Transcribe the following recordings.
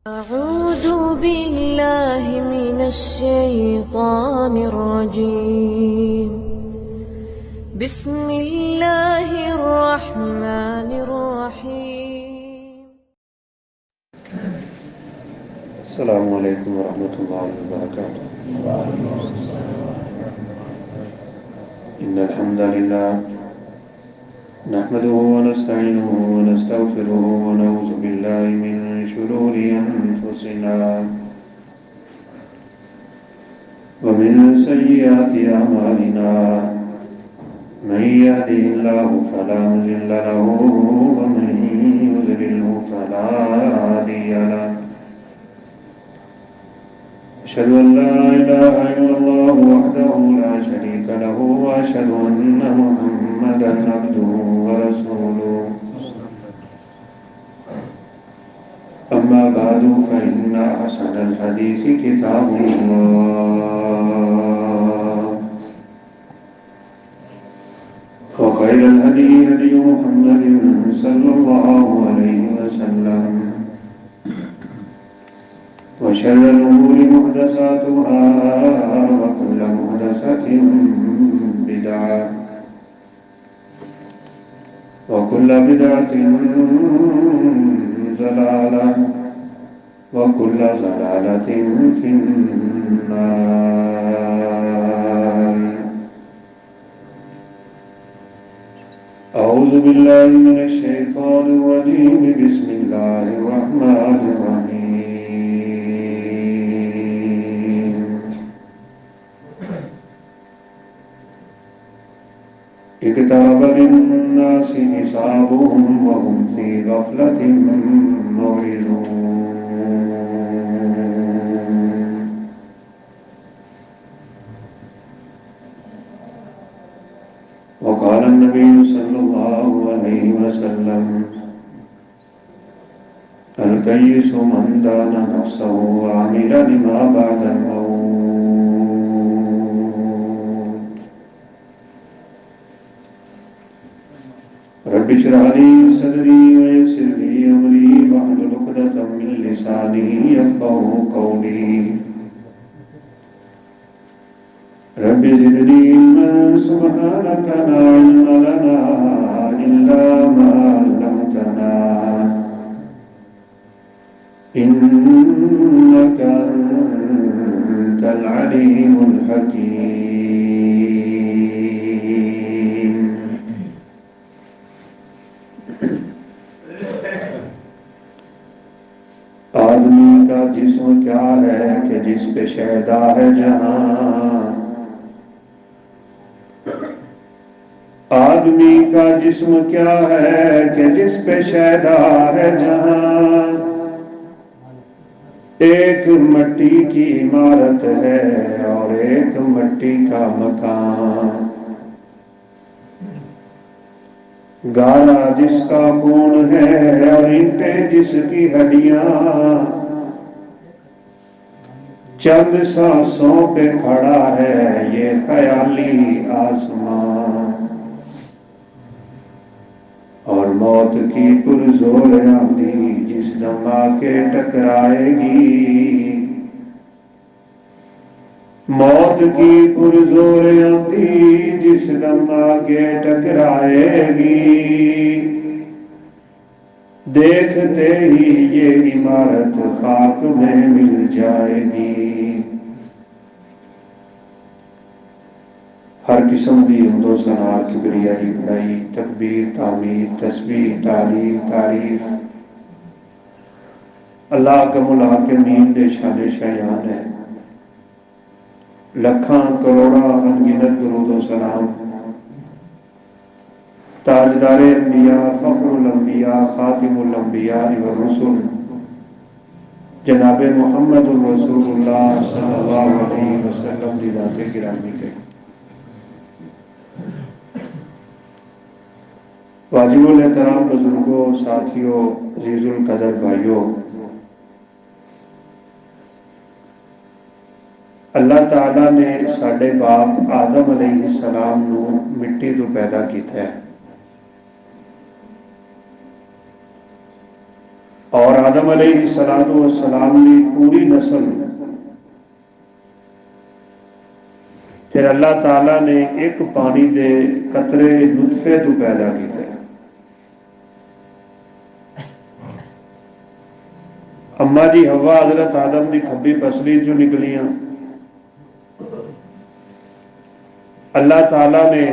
أعوذ بالله من الشيطان الرجيم. بسم الله الرحمن الرحيم. السلام عليكم ورحمة الله وبركاته. إن الحمد لله نحمده ونستعينه ونستغفره ونعوذ بالله من شرور أنفسنا ومن سيئات أعمالنا. من يهده الله فلا مضل له ومن يضلله فلا هادي له. أشهد أن لا إله إلا الله وحده لا شريك له وأشهد أن محمدا عبده ورسوله. أما بعد فإن أحسن الحديث كتاب الله وخير الهدي هدي محمد صلى الله عليه وسلم وشر الأمور محدثاتها وكل محدثة بدعة وكل بدعة ضلالة وكل ضلالة في النار. أعوذ بالله من الشيطان الرجيم. بسم الله الرحمن الرحيم. اقترب للناس حسابهم وهم في غفلة معرضون. وقال النبي صلى الله عليه وسلم: الكيس من دان نفسه وعمل لما بعد الموت. رب اشرح لي صدري ويسر لي أمري واحلل عقدة من لساني يفقهوا قولي. رب زدني علما سبحانك لا علم لنا إلا ما علمتنا إنك أنت العليم الحكيم. आदमी का जिस्म क्या है कि जिस पे शहदा है जहां। आदमी का जिस्म क्या है कि जिस पे शहदा है जहां। एक मिट्टी की इमारत है और एक मिट्टी का मकान। गारा जिसका खून है और ईंटें जिसकी हड्डियां। चंद सांसों पे खड़ा है ये ख्याली आसमां। और मौत की पुरजोर आंधी जिस दम आके टकराएगी। मौत की पुरजोर आंधी जिस दम आके टकराएगी। देखते ही ये इमारत खाक में मिल जाएगी। हर किस्म की हमदो सना किबरियाई बड़ाई तकबीर तामीर तस्बीह तालील तारीफ अल्लाह का मुला के मीन दे शान शयान है। लखां करोड़ा अनगिनत दुरूद व सलाम ताजदारे अंबिया फखरुल अंबिया खातिमुल अंबिया व रुसूल जनाब मुहम्मदुर रसूलुल्लाह सल्लल्लाहु अलैहि वसल्लम दी जाते गिरामी ते वाजिबुल एहतराम बुजुर्गों, साथियों, अजीजुल कदर भाइयों, अल्लाह ताला ने साडे बाप आदम अलैहिस्सलाम नू मिट्टी तो पैदा किया है और आदम आदम अलैहिस्सलातु वस्सलाम की पूरी नस्ल फिर अल्लाह ताला ने एक पानी दे कतरे लुत्फे तो पैदा किया। अम्मा जी हवा हजरत आदम की खब्बी पसली चो निकलियां। अल्लाह ताला ने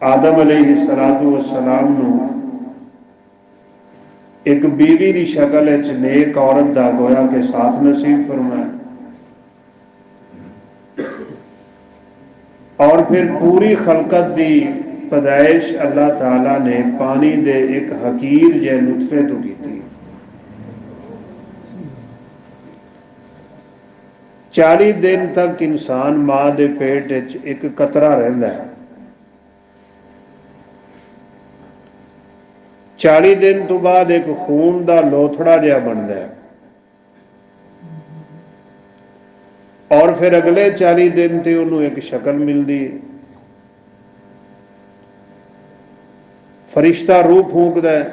आदम अलैहिस्सलातु वस्सलाम नू एक बीवी की शक्ल च नेक औरत का गोया के साथ नसीब फरमाया और फिर पूरी खलकत की पैदाइश अल्लाह ताला ने पानी दे एक हकीर जे नुतफे तो की। 40 दिन तक इंसान मां के पेट च एक कतरा रहिंदा है। 40 दिन तो बाद एक खून का लोथड़ा जिहा बनता है और फिर अगले 40 दिन ते उन्होंने एक शक्ल मिलती है। फरिश्ता रूह फूकता है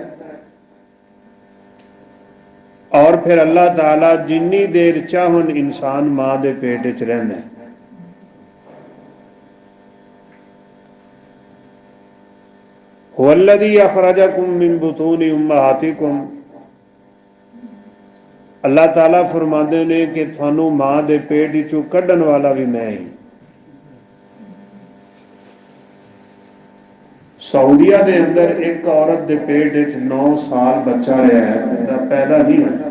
और फिर अल्लाह ताला जिन्नी देर चाहन इंसान मां के पेट च रहिंदा है। हुवल्लज़ी अखरजकुम मिन बुतूनि उम्महातिकुम, अल्लाह ताला फरमाते ने कि थानू मां के पेट चों कढ़न वाला भी मैं ही। सऊदीया के अंदर एक औरत के पेट च 9 साल बच्चा रहा है, पैदा नहीं होया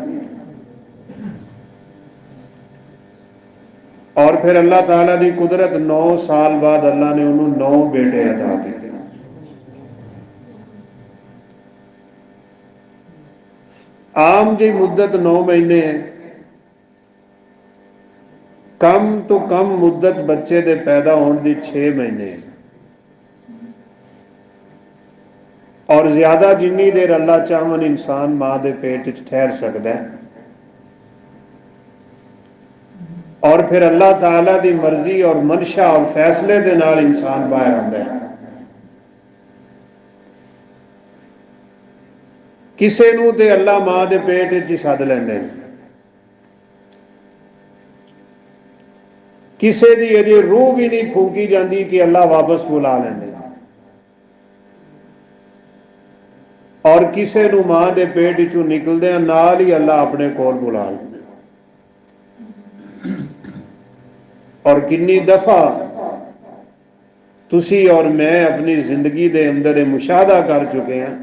और फिर अल्लाह ताला की कुदरत 9 साल बाद अल्लाह ने उन्होंने 9 बेटे अता किए। आम जी मुद्दत 9 महीने है। कम तो कम मुद्दत बच्चे के पैदा होने की 6 महीने है और ज्यादा जिन्नी देर अल्लाह चाहन इंसान मां के पेट च ठहर सकता है और फिर अल्लाह ताला की मर्जी और मनशा और फैसले के नाल इंसान बाहर आता है। किसी नूं ते अल्लाह मां के पेट च ही सद लैंदे ने, किसी की अजे रूह भी नहीं फूकी जाती कि अल्लाह वापस बुला लेंदे और किसी नूं मां के पेट चों निकलदे नाल ही अल्लाह अपने कोल बुला लेंदे। और कितनी दफा तुसी और मैं अपनी जिंदगी के अंदर मुशाहदा कर चुके हैं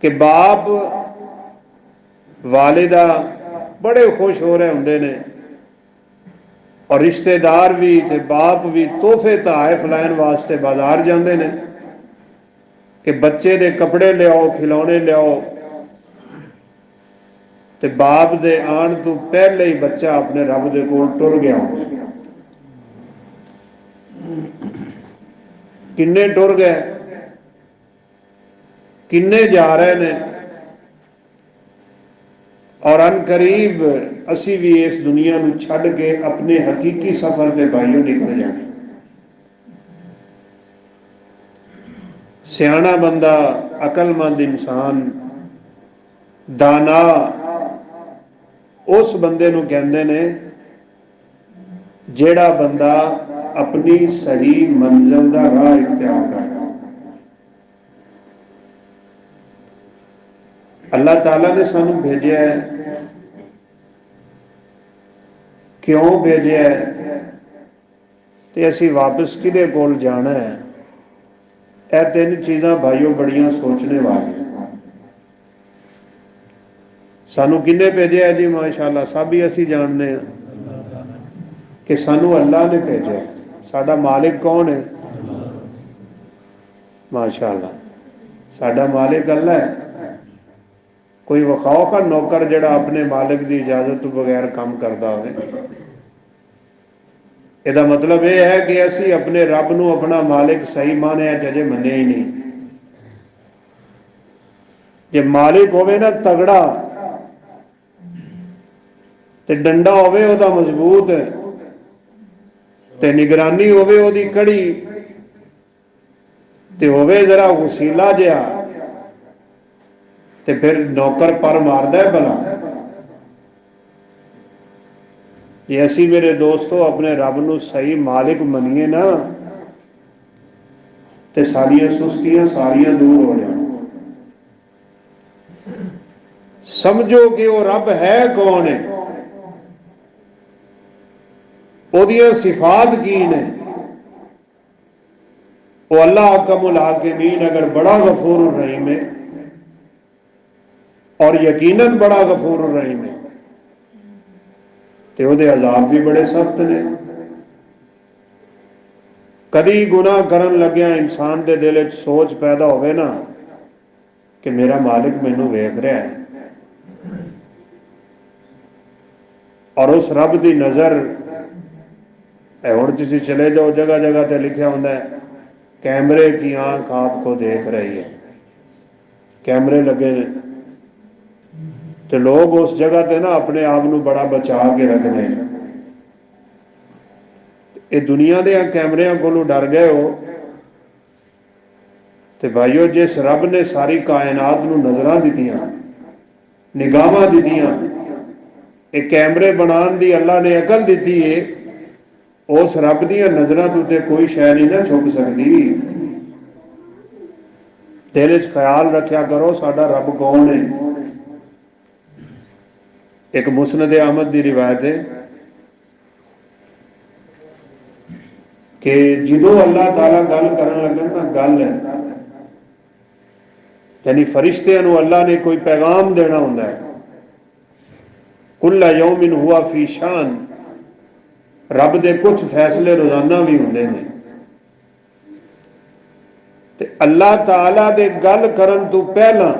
कि बाप वालिदा बड़े खुश हो रहे होंदे ने और रिश्तेदार भी ते बाप भी तोहफे तोहफ लैन वास्ते बाजार जाते हैं कि बच्चे दे कपड़े लियाओ, खिलौने लियाओ, ते बाप दे आन तो पहले ही बच्चा अपने रब दे कोल टुर गया होंदा। किन्ने टुर गए, किन्ने जा रहे ने और अनकरीब असी भी इस दुनिया नूं छड्ड के अपने हकीकी सफर ते भाइयों निकल जाने। सियाना बंदा, अकलमंद इंसान, दाना उस बंदे नूं कहंदे ने जेड़ा बंदा अपनी सही मंजिल दा राह इख्तियार कर। अल्लाह ताला ने सानू भेजा है, क्यों भेजा है ते असी वापस किदे कोल जाना है। यह 3 चीज़ां भाइयों बड़ियां सोचने वाली। सानू किन्ने भेजा है जी? माशाअल्लाह सब ही असी जानते हैं कि सानू अल्लाह ने भेजा है। साडा मालिक कौन है? माशाअल्लाह साडा मालिक अल्लाह है। कोई वखाओ का नौकर जड़ा अपने मालिक की इजाजत तो बगैर काम करता हो। इसका मतलब यह है कि असी अपने रब नूं अपना मालिक सही माने अजे मन्निया ही नहीं। जे मालिक होवे ना तगड़ा ते डंडा होवे ओदा मजबूत ते निगरानी होवे ओदी कड़ी ते होवे जरा वसीला जिहा तो फिर नौकर पर मारदा है भला? जे असी मेरे दोस्तों अपने रब नूं सही मालिक मनीए ना तो सारियां सुस्तियां सारियां दूर हो जाए। समझो कि वो रब है कौन है, ओदियां सिफात की ने। वो अल्लाह अकमुल हाकिमीन अगर बड़ा गफूर रहीम है और यकीनन बड़ा गफूर रहीम है तो ਉਹਦੇ अजाब भी बड़े सख्त ने। कदी गुनाह करन लग्या इंसान के दिल च सोच पैदा होवे ना कि मेरा मालिक मैनू वेख रहा है और उस रब की नज़र हुण तुसीं चले जाओ जगह जगह ते लिखा होंदा है कैमरे की आंख आपको देख रही है। कैमरे लगे ने तो लोग उस जगह ते ना अपने आप नू बड़ा बचा के रखते हैं। ये दुनिया दे कैमरिਆਂ कोलों डर गए हो तो भाईओ जिस रब ने सारी कायनात नू नज़रां दित्तियां निगाहां दित्तियां ये कैमरे बनाने की अल्लाह ने अकल दी है उस रब दी नज़रां तो ते कोई शै नहीं ना छुप सकती। दिल च ख्याल रखा करो साडा रब कौन है। एक मुस्नद अहमद की रिवायत है कि जो अल्लाह ताला गल करन लगन ना गल है यानी फरिश्तियां नूं अल्लाह ने कोई पैगाम देना हुंदा है। कुल्ला यौमिन हुआ फी शान, रब दे कुछ फैसले रोजाना भी हुंदे ने ते अल्लाह ताला दे गल करन तो पहला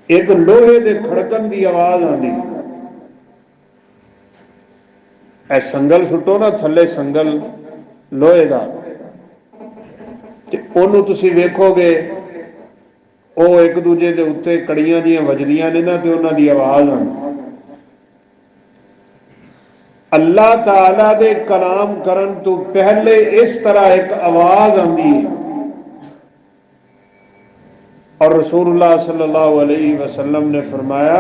एक लोहे दे खड़कन की आवाज आती। ऐ संगल सुटो ना थले संगल लोहे का ओनू तुसी वेखोगे वो एक दूजे के उत्ते कड़ियां दियां वजदियां ने ना तो उन्हां दी आवाज आती। अल्लाह ताला दे कलाम करन तो पहले इस तरह एक आवाज आती है और रसूलुल्लाह सल्लल्लाहु अलैहि वसल्लम ने फरमाया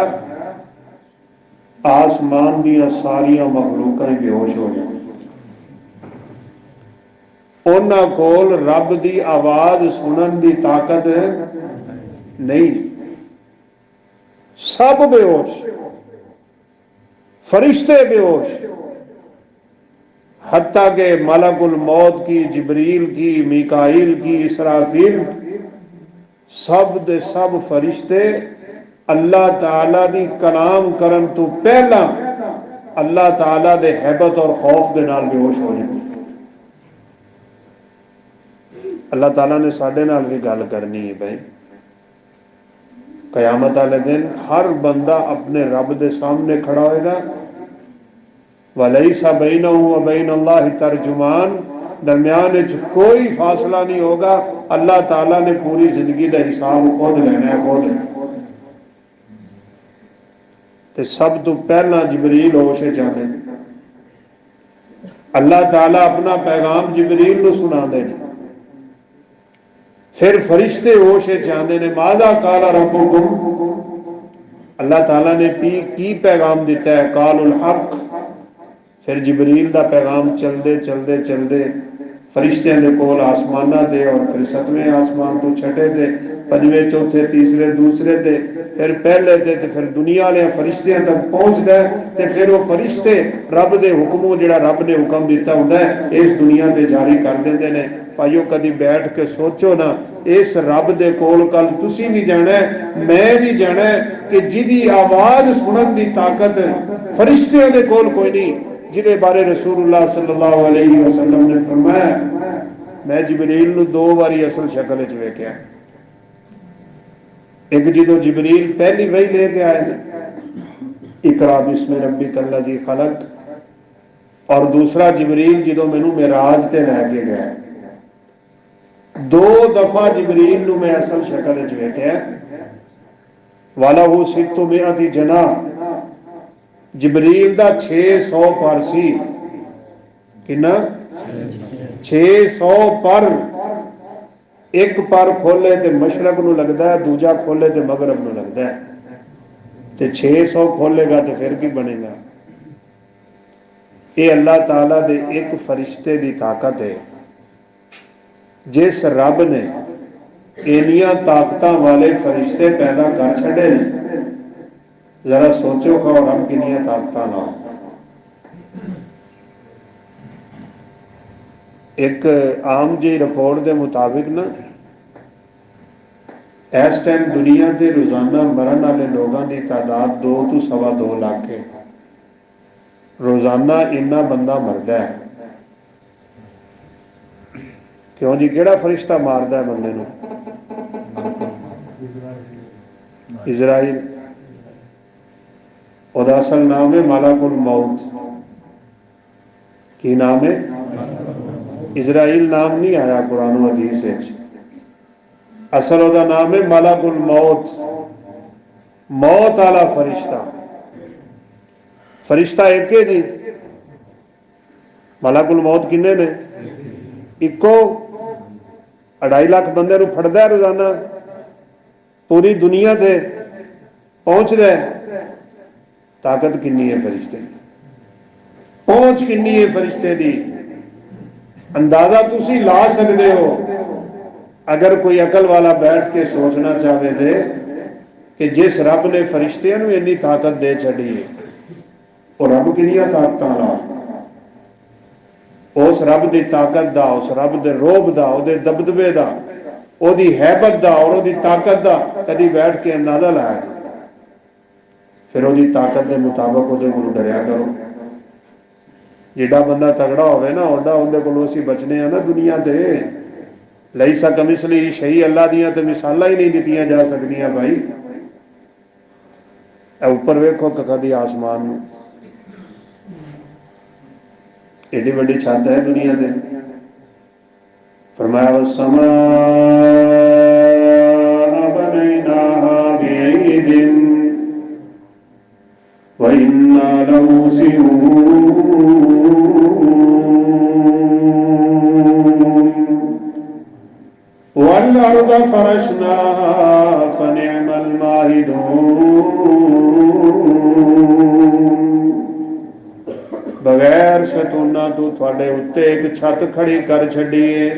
आसमान दियां सारियां मखलूकां बेहोश हो जाए। उन्हां कोल रब दी आवाज सुनन दी ताकत नहीं, सब बेहोश, फरिश्ते बेहोश, हत्ता के मलकुल मौत की, जिब्रील की, मीकाईल की, इसराफील, सब दे सब फरिश्ते अल्लाह ताला दी कलाम करन तो पहला अल्लाह ताला दे हैबत और खौफ दे नाल बेहोश हो जाते। अल्लाह ताला ने साडे नाल भी गल करनी है भाई। कयामत वाले दिन हर बंदा अपने रब दे सामने खड़ा होएगा। वलैसा बैनहु व बैन अल्लाह तर्जुमान, दरम्यान कोई फासला नहीं होगा। अल्लाह ताला ने पूरी जिंदगी का हिसाब खुद लेना है, खुद। ते सब तो पहला जिबरील होश जाने। अल्लाह ताला अपना पैगाम जिबरील नूं सुनांदे ने, फिर फरिश्ते होश जाते ने। मादा काला रब्बुकुम, अल्लाह ताला ने की पैगाम दिता है? कालुल हक। फिर जिबरील का पैगाम चलते चलते चलते फरिश्तियां दे कोल आसमाना दे और फिर सतवें आसमान तो छठे ते पंजवें चौथे तीसरे दूसरे ते फिर पहले ते फिर दुनिया वाले फरिश्तियां तक पहुंच गए। ते फिर वो फरिश्ते रब दे हुक्मों जिहड़ा रब ने हुक्म दिता हुंदा है इस दुनिया ते जारी कर देंदे ने। भाइयों कदी बैठ के सोचो ना, इस रब दे कोल कल तुसी भी जाना है, मैं भी जाना है कि जिहदी आवाज सुनन दी ताकत फरिश्तियां दे कोल कोई नहीं, जिहदे बारे रसूलुल्लाह सल्लल्लाहु अलैहि वसल्लम ने फरमाया मैं जिबरील नूं 2 बारी असल शक्ल विच वेख्या। एक जो जिबरील पहली वही लेके आए ने इकरा बिस्मि रब्बिकल लज़ी खलक, और दूसरा जिबरील जो मैनू मेराज ते लैके गया। 2 दफा जिबरील नूं मैं असल शक्ल विच वेख्या। वालहू सित्तु मिअती जनाह, जिबरील दा 600 पर सी। कितना? 600 पर। एक पर खोले तो मशरक नूं लगता है, दूजा खोले तो मगरब नूं लगता है, तो 600 खोलेगा तो फिर की बनेगा। ये अल्लाह ताला दे एक फरिश्ते की ताकत है। जिस रब ने इनिया ताकत वाले फरिश्ते पैदा कर छड़े ने, जरा सोचो खाओ रब किनिया ताकत ना। एक आम जी रिपोर्ट के मुताबिक ना, इस टाइम दुनिया के रोजाना मरण वाले लोगों की तादाद 2 तो 2.25 लाख है। रोजाना इन्ना बंदा मरदा है। क्यों जी? केड़ा फरिश्ता मारदा है बंदे नूं? इजराइल। ओदा असल नाम है मलकुल मौत। की नाम है? इजराइल नाम नहीं आया कुरान हदीस विच। असल ओदा नाम है मलकुल मौत, मौत वाला फरिश्ता। फरिश्ता एक है जी। मलकुल मौत किन्ने ने? इको 2.5 लाख बंदे नूं फड़दा है रोजाना, पूरी दुनिया ते पहुंचदा है। ताकत किन्नी है फरिश्ते की, पहुंच किन्नी है फरिश्ते की, अंदाजा तुसी ला सकते हो अगर कोई अकल वाला बैठ के सोचना चाहे थे कि जिस रब ने फरिश्तियां नूं इन्नी ताकत दे छड़ी है, वो रब किनिया ताकत ला। उस रब की ताकत का, उस रब के रोब का, उहदे दबदबे का, उहदी हैबत का और उहदी ताकत का कभी बैठ के अंदाजा लाया करो। फिर उहदी ताकत के मुताबिक उहदे कोलों डरिया करो। जिहड़ा बंदा तगड़ा होवे ना, उहदा उहदे कोलों असीं बचने आ ना दुनिया ते। लैसा कमिसलिही शै, अल्लाह दियां ते मिसालां ही नहीं दित्तियां जा सकदियां भाई। ऊपर वेखो कदी आसमान नूं, एडी वड्डी छत है दुनिया दे। फरमाया वस्समा बनैनाहा बिअयदिन व इन्ना लमूसिऊन वल अर्द फरशनाहा फनिअमल माहिदून। बगैर शतूना तो थोड़े उत्ते एक छत खड़ी कर छड़िए।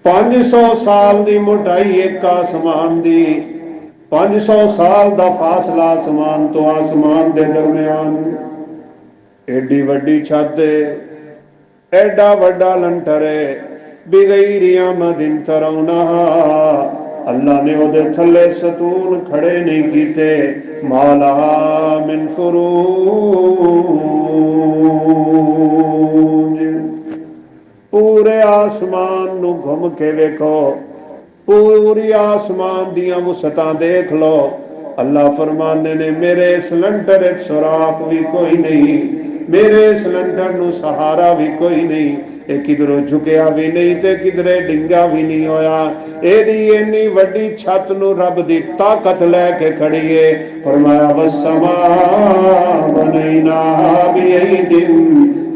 500 साल की मोटाई एक आसमान की, 500 साल का फासला आसमान तो आसमान के दरम्यान। एडी वड्डी छत, एडा वड्डा लंटर है। बिगैर आमदिन तरौनहा, अल्लाह ने उहदे थले सतून खड़े नहीं कीते। मालहा मिन फुरूज। पूरे आसमान नू घूम के वेखो, पूरी आसमान दियां वसतां देख लो। अल्लाह फरमाने ने मेरे सिलेंडर एक सुराख भी कोई नहीं, मेरे सिलेंडर नू सहारा भी कोई नहीं। ये किधरों झुकिया भी नहीं ते किधरे डिंगा भी नहीं होया। एदी इन्नी वड्डी छत नू रब दी ताकत लैके खड़ी है। फरमाया वस्समा बनैनाहा बिअयदिन,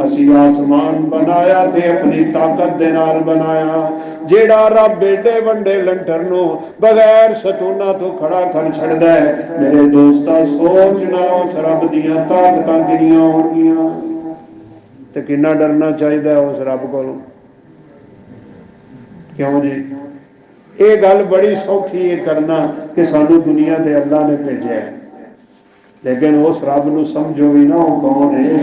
असी आसमान बनाया ते अपनी ताकत दे नाल बनाया। जेड़ा रब एडे वड्डे लंटर नू बगैर सतूना तो खड़ा कर छड़दा है, मेरे दोस्ता सोचना उस रब दियां ताकतां किनियां होणगियां ते किन्ना डरना चाहिए उस रब कोलों। क्यों जी? ये गल बड़ी सौखी है करना कि सानू दुनिया दे अल्लाह ने भेजा है, लेकिन उस रब नू समझो भी ना वो कौन है,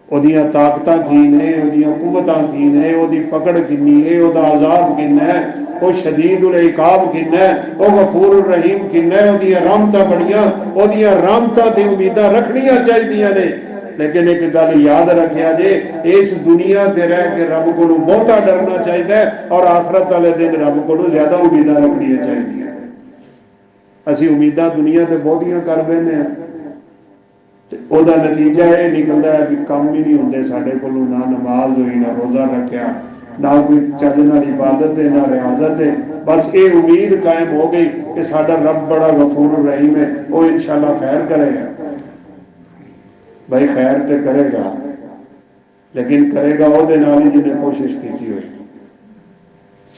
ओदियां ताकतां की ने, ओदियां कुवतां की ने, ओदी पकड़ किन्नी है, ओदा अजाब किन्ना है, वो शदीदुल इकाब किन्ना है, वो गफूरुर रहीम किन्ना है। ओदियां रहमतां बड़ियां, ओदियां रहमतां ते उम्मीदां रखनियां चाहिदियां ने। लेकिन एक गल याद रखिया जे, इस दुनिया ते रह के रब को बहुता डरना चाहिए और आखरत वाले दिन रब को ज्यादा उम्मीदां रखनियां चाहिए। असी उम्मीदां दुनिया ते बहुतियां कर बैठे ते ओदा नतीजा ये निकलता है कि काम ही नहीं होंगे साडे कोलों। ना नमाज हुई, ना रोजा रखा, ना कोई चज नाल इबादत है, ना रियाजत है। बस ये उम्मीद कायम हो गई कि साडा रब बड़ा गफूर रहीम है, वो इंशाअल्लाह खैर करेगा। भाई खैर तो करेगा, लेकिन करेगा वो जिन्हें कोशिश की हुई।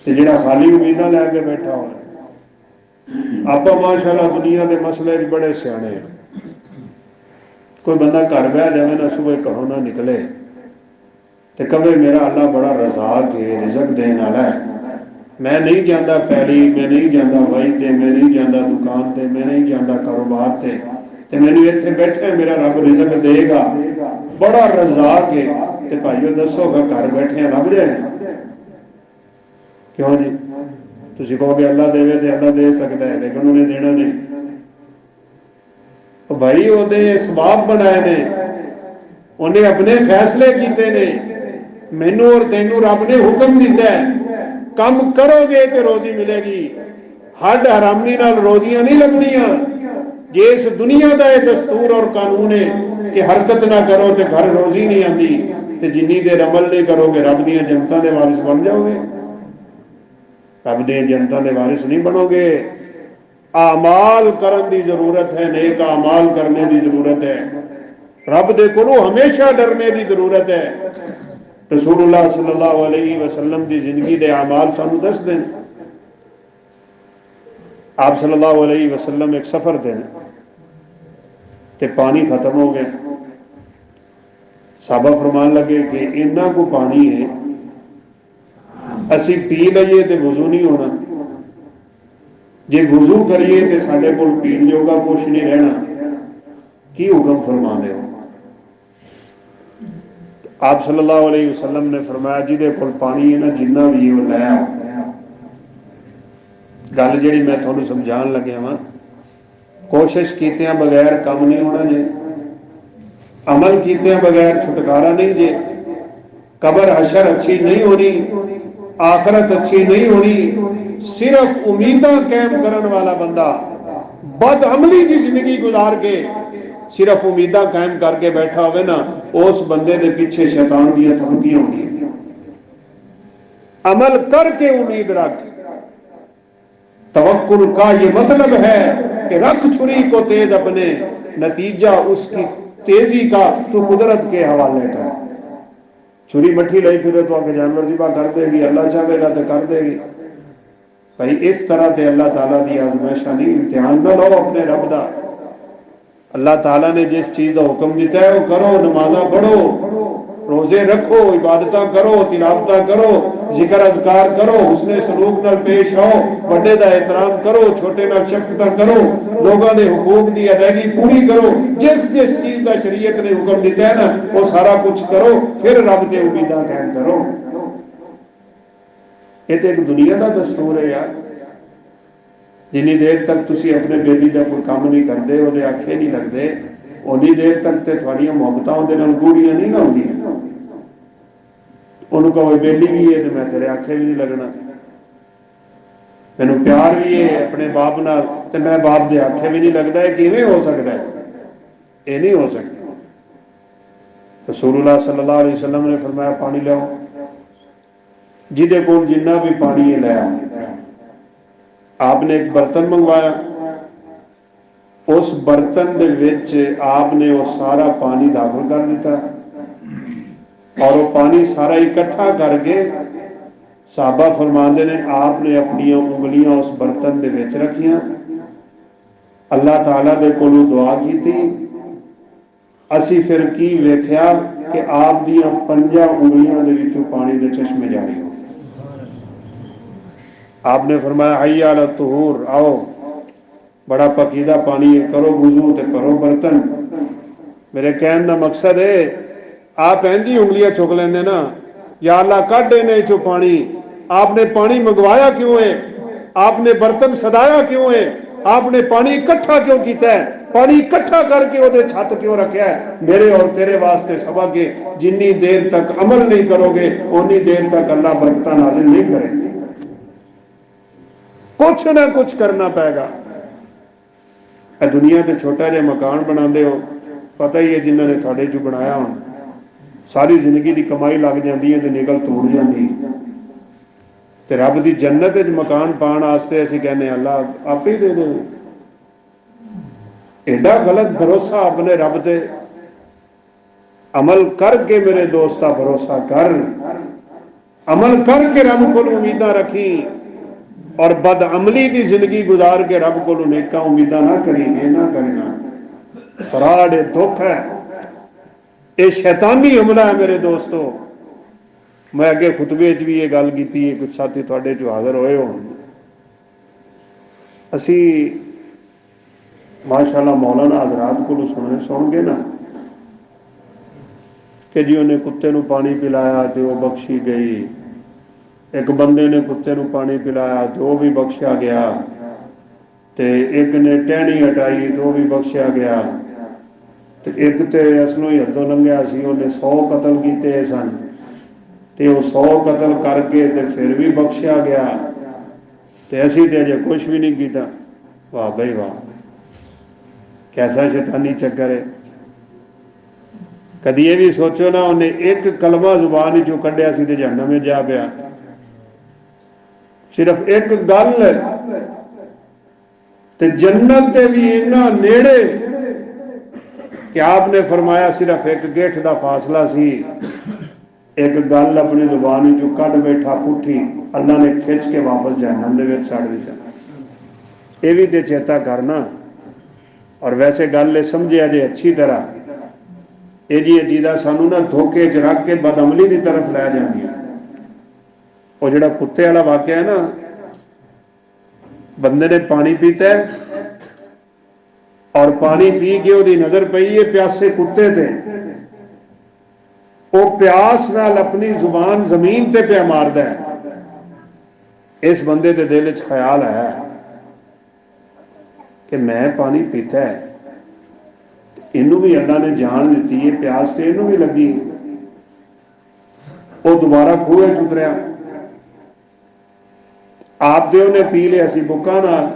ते जिहड़ा खाली उम्मीदां लैके बैठा हो। आप माशाअल्लाह दुनिया के मसले बड़े सियाने हैं। कोई बंदा घर बह जाए ना, सुबह घरों ना निकले तो कहे मेरा अल्लाह बड़ा रज़ाक है, रिज़क देने वाला है, मैं नहीं जाता पैली, मैं नहीं जाता वाई ते, मैं नहीं जाता दुकान ते, मैं नहीं जाता कारोबार ते, ते मैनू इत्थे बैठे मेरा रब रिज़क देगा, बड़ा रज़ाक है। ते भाईओ दसो घर बैठे लभ जाए? क्यों जी? तुसीं कहोगे अल्लाह देवे तो अल्लाह दे सकता है, लेकिन उन्हें देना नहीं। भाई उन्हें सबब बनाए ने, उन्हें अपने फैसले किए ने। मैनू और तेनू रब ने हुक्म दिता है, कम करोगे तो रोजी मिलेगी, हड हरामी नाल रोजियां नहीं लभनियां। जे इस दुनिया का यह दस्तूर और कानून है कि हरकत ना करो तो घर रोजी नहीं आती, तो जिन्नी देर अमल नहीं करोगे रब दी जनता के वारिस बन जाओगे, रब दी जनता के वारिस नहीं बनोगे। आमाल करने की जरूरत है, नेक आमाल करने की जरूरत है, रब दे कोलों हमेशा डरने की जरूरत है। रसूलुल्लाह सल्लल्लाहु अलैहि वसल्लम की जिंदगी के आमाल सानू दसदे ने। आप सल्लल्लाहु अलैहि वसल्लम एक सफर थे ते पानी खत्म हो गया। साहबा फरमान लगे कि इन्ना को पानी है, असी पी लईए तो वजू नहीं होना, जे वजू करिए तो साडे कोल पीण जोगा कुछ नहीं रहना, की हुक्म फरमाते हो? आप सल्लल्लाहु अलैहि वसल्लम ने फरमाया जिहदे कोल पानी है ना, जिन्ना भी वो लै आओ। गल जिहड़ी मैं तुहानूं समझाण लग्या वां, कोशिश कीतियां बगैर काम नहीं होना जे, अमल कीतियां बगैर छुटकारा नहीं जे, कबर हशर अच्छी नहीं होनी, आखरत अच्छी नहीं होनी। सिर्फ उम्मीदां कायम करने वाला बंदा बद अमली की जिंदगी गुजार के सिर्फ उम्मीदां कायम करके बैठा होवे ना, उस बंदे के पीछे शैतान दी थपकियां होंदियां। अमल करके उम्मीद रख। तवक्कुल का ये मतलब है कि रख छुरी को तेज अपने, नतीजा उसकी तेजी का तू कुदरत के हवाले कर। छुरी मट्ठी लाई फिर तो आगे जानवर जिबा कर देगी, अल्लाह चाहेगा तो कर देगी। भाई इस तरह से अल्लाह ताला दी आजमाइशा नहीं, इम्तिहान ना लो अपने रब दा। अल्लाह ताला ने जिस चीज का हुक्म दिता है वो करो, नमाजा पढ़ो, रोजे रखो, इबादत करो, तिलावत करो, जिक्र अज़कार करो, हुस्ने सलूक नाल पेश आओ, बड़े दा एहतराम करो, छोटे नाल शफकत करो, लोगों के हुकूक की अदायगी पूरी करो। जिस जिस चीज का शरीयत ने हुक्म दिता है ना, वो सारा कुछ करो, फिर रब ते उम्मीदां कायम करो। ये तो एक दुनिया का दस्तूर है यार। जिन्नी देर तक तुसी अपने बेली का कोई काम नहीं करते, वो आखे नहीं लगते, उन्नी देर तक तो थोड़ियां मुहब्बतां उहदे नाल गूढ़ियां नहीं ना होंदियां। उन्होंने कहो बेली भी है तो मैं तेरे आखे भी नहीं लगना, मैनू प्यार भी है अपने बाप नाल तो मैं बाप के आखे भी नहीं लगता। है किवें हो सकता है? ये नहीं हो सकता। रसूलुल्लाह सल्लल्लाहु अलैहि वसल्लम ने फरमाया पानी लाओ, जिदे कोल जिन्ना भी पानी है लै आओ। आपने एक बर्तन मंगवाया, उस बर्तन दे विच आपने वो सारा पानी दाखिल कर दिता और वो पानी सारा इकट्ठा करके साहबा फरमाते ने आपने अपनी उंगलियां उस बर्तन दे विच रखियां, अल्लाह ताला दे कोलों दुआ की। असी फिर की वेख्या कि आप दियां 5 उंगलियां दे विचों पानी दे चश्मे जारी हो। आपने फरमाया हय्या अला तुहूर, आओ बड़ा पकीदा पानी है, करो वुजू ते करो बर्तन। मेरे कहने का मकसद है आप इंजी उंगलियां चुक लेंदे ना, या अल्लाह कढ़ इन्हें चो पानी। आपने पानी मंगवाया क्यों है? आपने बर्तन सदाया क्यों है? आपने पानी इकट्ठा क्यों किया है? पानी इकट्ठा करके वो छत क्यों रखा है? मेरे और तेरे वास्ते सबक है, जिन्नी देर तक अमल नहीं करोगे उन्नी देर तक अल्लाह बरकत नाजिल नहीं करेगा। कुछ ना कुछ करना पेगा। दुनिया ते छोटा जिहा मकान बनाते हो, पता ही है जिन्होंने थोड़े चू बनाया हो, सारी जिंदगी की कमाई लग जाती है तो निकल तोड़ जाती है। तो रब की जन्नत मकान पाने वास्ते असीं कहने अल्लाह आप ही दे दे। एडा गलत भरोसा अपने रब ते। अमल करके मेरे दोस्ता भरोसा कर, अमल करके रब को उम्मीदा रखी और बदअमली की जिंदगी गुजार के रब को नेका उम्मीदा ना करी। ये ना करना, फराड है, दुख है, ये शैतानी हमला है मेरे दोस्तों। मैं अगे खुतबे च भी ये गल की, कुछ साथी थोड़े चो हाजिर होए हो। असी माशाअल्लाह मौलाना हजरात को सुन के ना कि जी उन्हें कुत्ते नूं पानी पिलाया तो वह बख्शी गई, एक बंदे ने कुत्ते नूं पानी पिलाया तो वह भी बख्शिया गया, तो एक ने टहनी हटाई तो वह भी बख्शिया गया, तो एक तो असलों ही हदों लंघिया सी, उन्हें 100 कतल किए सन, तो वह 100 कतल करके तो फिर भी बख्शिया गया, तो असी तो अजे कुछ भी नहीं किया। वाह भाई वाह, कैसा शैतानी चक्कर है। कदी ये भी सोचो ना, उन्हें एक कलमा जुबान चो कढ़िया सी ते जहन्नम में जा पिया। सिर्फ एक गल ते जन्नत दे भी इन्ना नेड़े कि आपने फरमाया सिर्फ एक गेठ दा फासला सी, एक गल अपनी जुबान चो कढ़ बैठा पुठी, अल्लाह ने खिंच के वापस जहन्नम दे विच छड़ दिता। ये भी ते चेता करना। और वैसे गल समझे अजे अच्छी तरह, ये जी अजीदा सानू ना धोखे च रख के बदअमली की तरफ लै जाती है। वो जिहड़ा कुत्ते वाला वाकया है ना, बंदे ने पानी पीता है और पानी पी के उसकी नजर पई है प्यासे कुत्ते ते, वो प्यास नाल अपनी जुबान जमीन ते पे मारदा है। इस बंदे के दिल च ख्याल आया कि मैं पानी पीता है, इनू भी अल्लाह ने जान दी है, प्यास तो इनू भी लगी। वो दोबारा खूह च उतरिया, आप जो उन्हें पी लिया सी बुक्का नाल,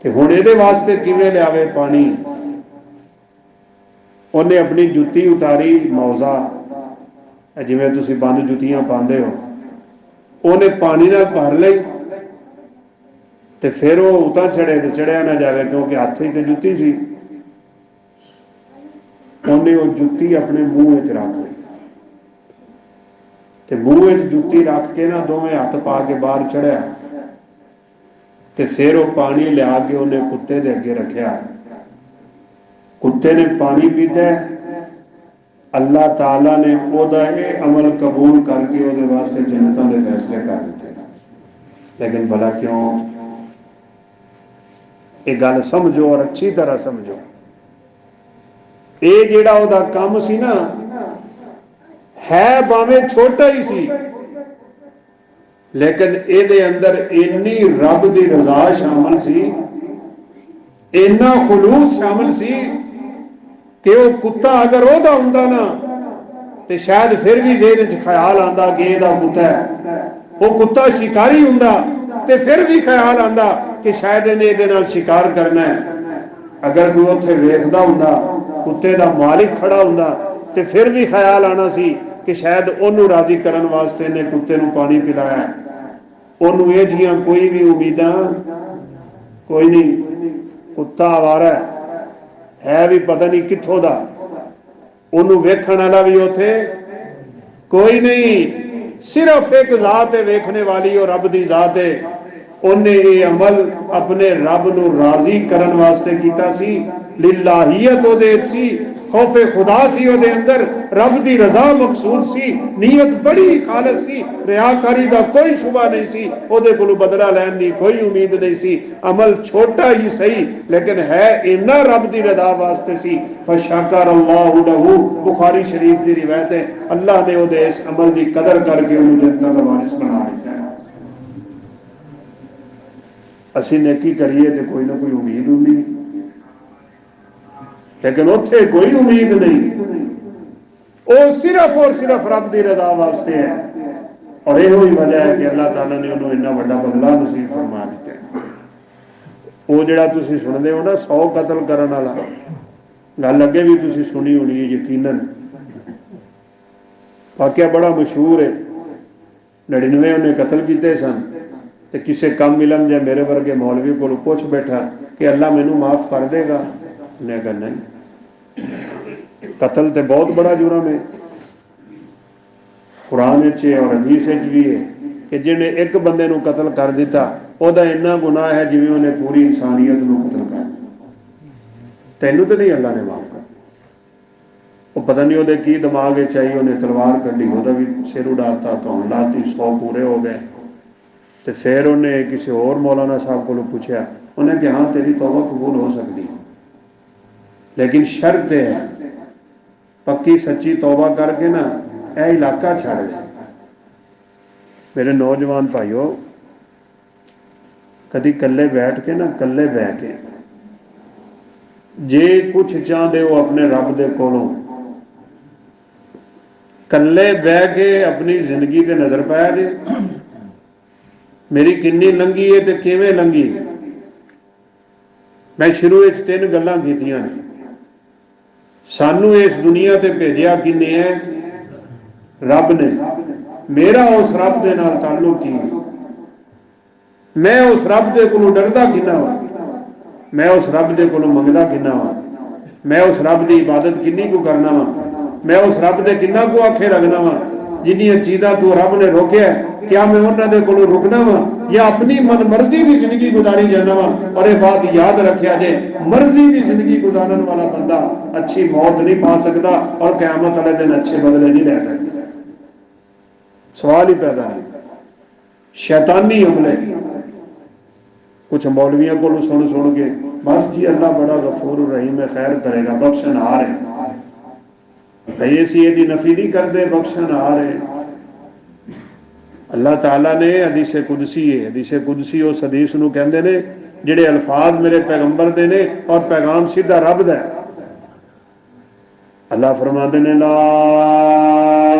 ते हुण इहदे वास्ते किवें लियावे पानी। उन्हें अपनी जुत्ती उतारी, मौजा जिवें तुसीं बंद जुत्तियां पांदे हो, उन्हें पानी नाल भर लई, ते फिर वो उतां चढ़े तो चढ़िया ना जाए क्योंकि हाथ ही तो जुत्ती सी। उन्हें वो जुत्ती अपने मूँह च रख ली, तो मूँह च जुत्ती रख के ना दोवें हाथ पा के बाहर चढ़िया, तो फिर वो पानी लिया के उन्हें कुत्ते दे अगे रखिया। कुत्ते ने पानी पीता, अल्लाह ताला ने ओदा ये अमल कबूल करके ਉਹਦੇ वास्ते जन्नतां दे फैसले कर दिते। लेकिन भला क्यों? ये गल समझो और अच्छी तरह समझो। ये जेड़ा ਉਹਦਾ काम सी ना, है भावें छोटा ही सी, लेकिन ਇਹਦੇ अंदर इन्नी रब दी रजा शामिल सी, इन्ना खुलूस शामिल सी कि वो कुत्ता अगर ओदा हुंदा ना तो शायद फिर भी जेहन च ख्याल आंदा कि ਇਹਦਾ कुत्ता है। वो कुत्ता शिकारी हुंदा तो फिर भी ख्याल आंदा कि शायद इन्हें ਇਹਦੇ नाल शिकार करना है। अगर कोई उत्थे वेखदा हुंदा, कुत्ते दा मालिक खड़ा हुंदा, तो फिर भी ख्याल आना सी कि शायद उन्होंने राजी करने वास्ते इन्हें कुत्ते नूं पानी पिलाया है। उन्होंने ये जियां कोई भी उम्मीदां कोई नहीं, कुत्ता आवारा है भी पता नहीं कित्थों दा, उन्होंने वेखण वाला भी उथे कोई नहीं, सिर्फ एक जात है वेखने वाली और रब दी जात है। उन्हें ये अमल अपने रब नूं राजी करन वास्ते कीता सी, लिल्लाहियत ओदे सी, खौफे खुदा सी ओदे अंदर, रब दी रजा मकसूद सी, नीयत बड़ी खालिस सी, रियाकारी दा कोई शुबा नहीं सी, ओदे कोलों बदला लैण दी कोई उम्मीद नहीं सी। अमल छोटा ही सही लेकिन है इन्ना रब दी रजा वास्ते सी। फशकर अल्लाहु लहू, बुखारी शरीफ दी रिवायत है, अल्लाह ने ओदे इस अमल दी कदर करके उन्हें जन्नत दा वारिस बना दिता है। असी नेकी करिए तो कोई ना कोई उम्मीद होंगी, लेकिन उत्थे कोई उम्मीद नहीं, वो सिर्फ और सिर्फ रब की रजा वास्ते है। और यही वजह है कि अल्लाह ताला ने उन्होंने इन्ना बड़ा बदला नसीब फरमा दिता है। वो जिहड़ा तुसीं सुनते हो ना 100 कतल करने वाला, गल अगे भी तुसीं सुनी होनी है यकीनन, वाकया बड़ा मशहूर है। 99 उन्हें कतल किए सन, तो किसी कम इलम या मेरे वर्गे मौलवी को पूछ बैठा कि अल्लाह मैनू माफ कर देगा, उन्हें कहा नहीं, कतल तो बहुत बड़ा जुर्म है। कुरान और हदीस भी है कि जिन्हें एक बंदे नूं कतल कर दिता ਉਹਦਾ ਇੰਨਾ गुनाह है जिवें ਉਹਨੇ पूरी इंसानियत नूं कतल कर तैनू तो नहीं अल्लाह ने माफ कर वो पता नहीं ਉਹਦੇ की दिमाग चाहिए ਉਹਨੇ तलवार कड्डी ਉਹਦਾ भी सिर उड़ाता तो लाती 100 पूरे हो गए तो फिर उन्हें किसी और मौलाना साहब को पूछा उन्हें कि हाँ तेरी तौबा कबूल हो सकती है लेकिन शर्त है पक्की सच्ची तौबा करके ना यह इलाका छड़ दे। मेरे नौजवान भाइयों कभी कल्ले बैठ के ना कल्ले बह के जे कुछ चाहते हो अपने रब दे कोलों कल्ले बह के अपनी जिंदगी ते नजर पाया जे मेरी किन्नी लंघी है ते किवें लंघी। मैं शुरू में 3 गल्लां कीतियां ने। सानू इस दुनिया ते भेजिया किने है रब ने। मेरा उस रब दे नाल ताल्लुक की है। मैं उस रब दे कोलों डरदा किन्ना वा मैं उस रब दे कोलों मंगदा किन्ना वा मैं उस रब दी इबादत किन्नी को करना वा मैं उस रब दे किन्ना को आखे लगना वा जिन्नियां चीज़ां तो रब ने रोकिया क्या मैं उन्हां दे कोलों रुकना वा या अपनी मन मर्जी की जिंदगी गुजारी जाना वा। और ये बात याद रखिया जे मर्जी की जिंदगी गुजारन वाला बंदा अच्छी मौत नहीं पा सकता और क़यामत वाले दिन अच्छे बदले नहीं ले सकता। सवाल ही पैदा नहीं। शैतानी हमले कुछ मौलवियों को सुन सुन के बस जी अल्लाह बड़ा गफूर रहीम है खैर करेगा बख्शनहार है ये नफी नहीं करते बख्शनहार है। अल्लाह ताला ने हदीस कुदसी उस हदीस नूं कहंदे ने जिहड़े अल्फाज मेरे पैगंबर दे ने और पैगाम सीधा रब दा। अल्लाह फरमाते ने ला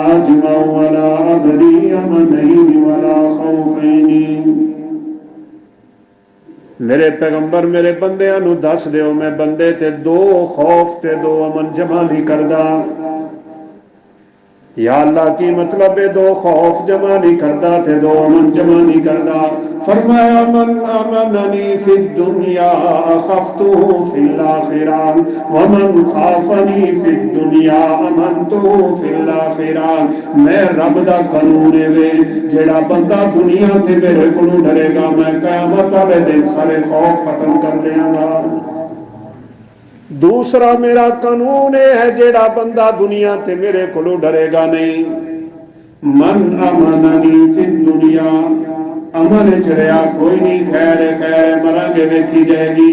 अजमउ वला अबदी अमनैन वला खौफैनी। मेरे पैगंबर मेरे बंदियां नूं दस दिओ मैं बंदे ते 2 खौफ ते 2 अमन जमा नहीं करदा। या अल्लाह की मतलब है 2 खौफ जमा नहीं करता थे 2 अमन जमा नहीं करता। फरमाया मन अमननी फिद दुनिया खफ्तुहु फिल आखिरा व मन खाफनी फिद दुनिया अमनतुहु फिल आखिरा। मैं रब दा कानून है वे जेड़ा बंदा दुनिया ते मेरे कोलों डरेगा मैं क़यामत वाले दिन सारे खौफ खत्म कर देंगा। दूसरा मेरा कानून है जेड़ा बंदा दुनिया ते मेरे कोलों डरेगा नहीं। मन अमननी फिद दुनिया अमन च रहा कोई नहीं खैर खैर मरांगे वेखी जाएगी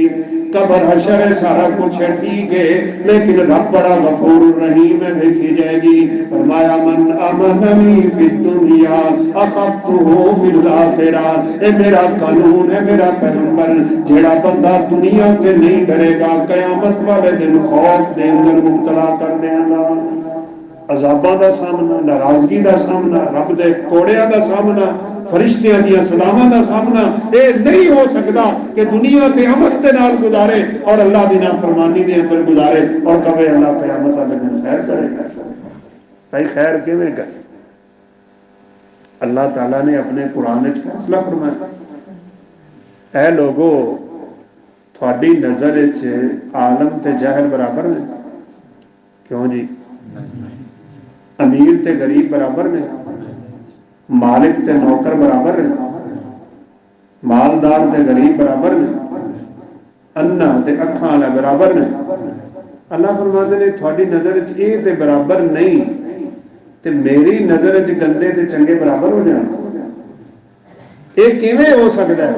कब्र हशर है सारा कुछ है ठीक है लेकिन रब बड़ा गफूर रहीम है वेखी जाएगी। फरमाया मन अमननी फिद दुनिया अखफ्तुहु फिल आखिरा। ये मेरा कानून है मेरा पैगंबर जेड़ा बंदा दुनिया ते नहीं डरेगा क़यामत वाले दिन खौफ दे अंदर मुब्तला कर देगा। अजाबां दा सामना नाराजगी दा सामना रब दे कोड़ियां दा सामना फरिश्तियां दी सलामां दा सामना ये नहीं हो सकता कि दुनिया ते अमन दे नाल गुजारे और अल्लाह दी नाफरमानी दे अंदर गुजारे और कहे अल्लाह क़यामत वाले दिन खैर करेगा। भाई खैर किवें करे? अल्लाह ताला ने अपने कुरान विच फैसला फरमाया ऐ लोगो थोड़ी नजर विच आलम ते जाहिल बराबर ने। क्यों जी? अमीर ते गरीब बराबर ने मालिक ते नौकर बराबर ने मालदार ते गरीब बराबर ने अन्ना ते अखां वाला बराबर ने। अल्लाह फरमाते ने थोड़ी नजर च ये ते बराबर नहीं ते मेरी नजर च गंदे ते चंगे बराबर हो जाए। ये किवें हो सकता है?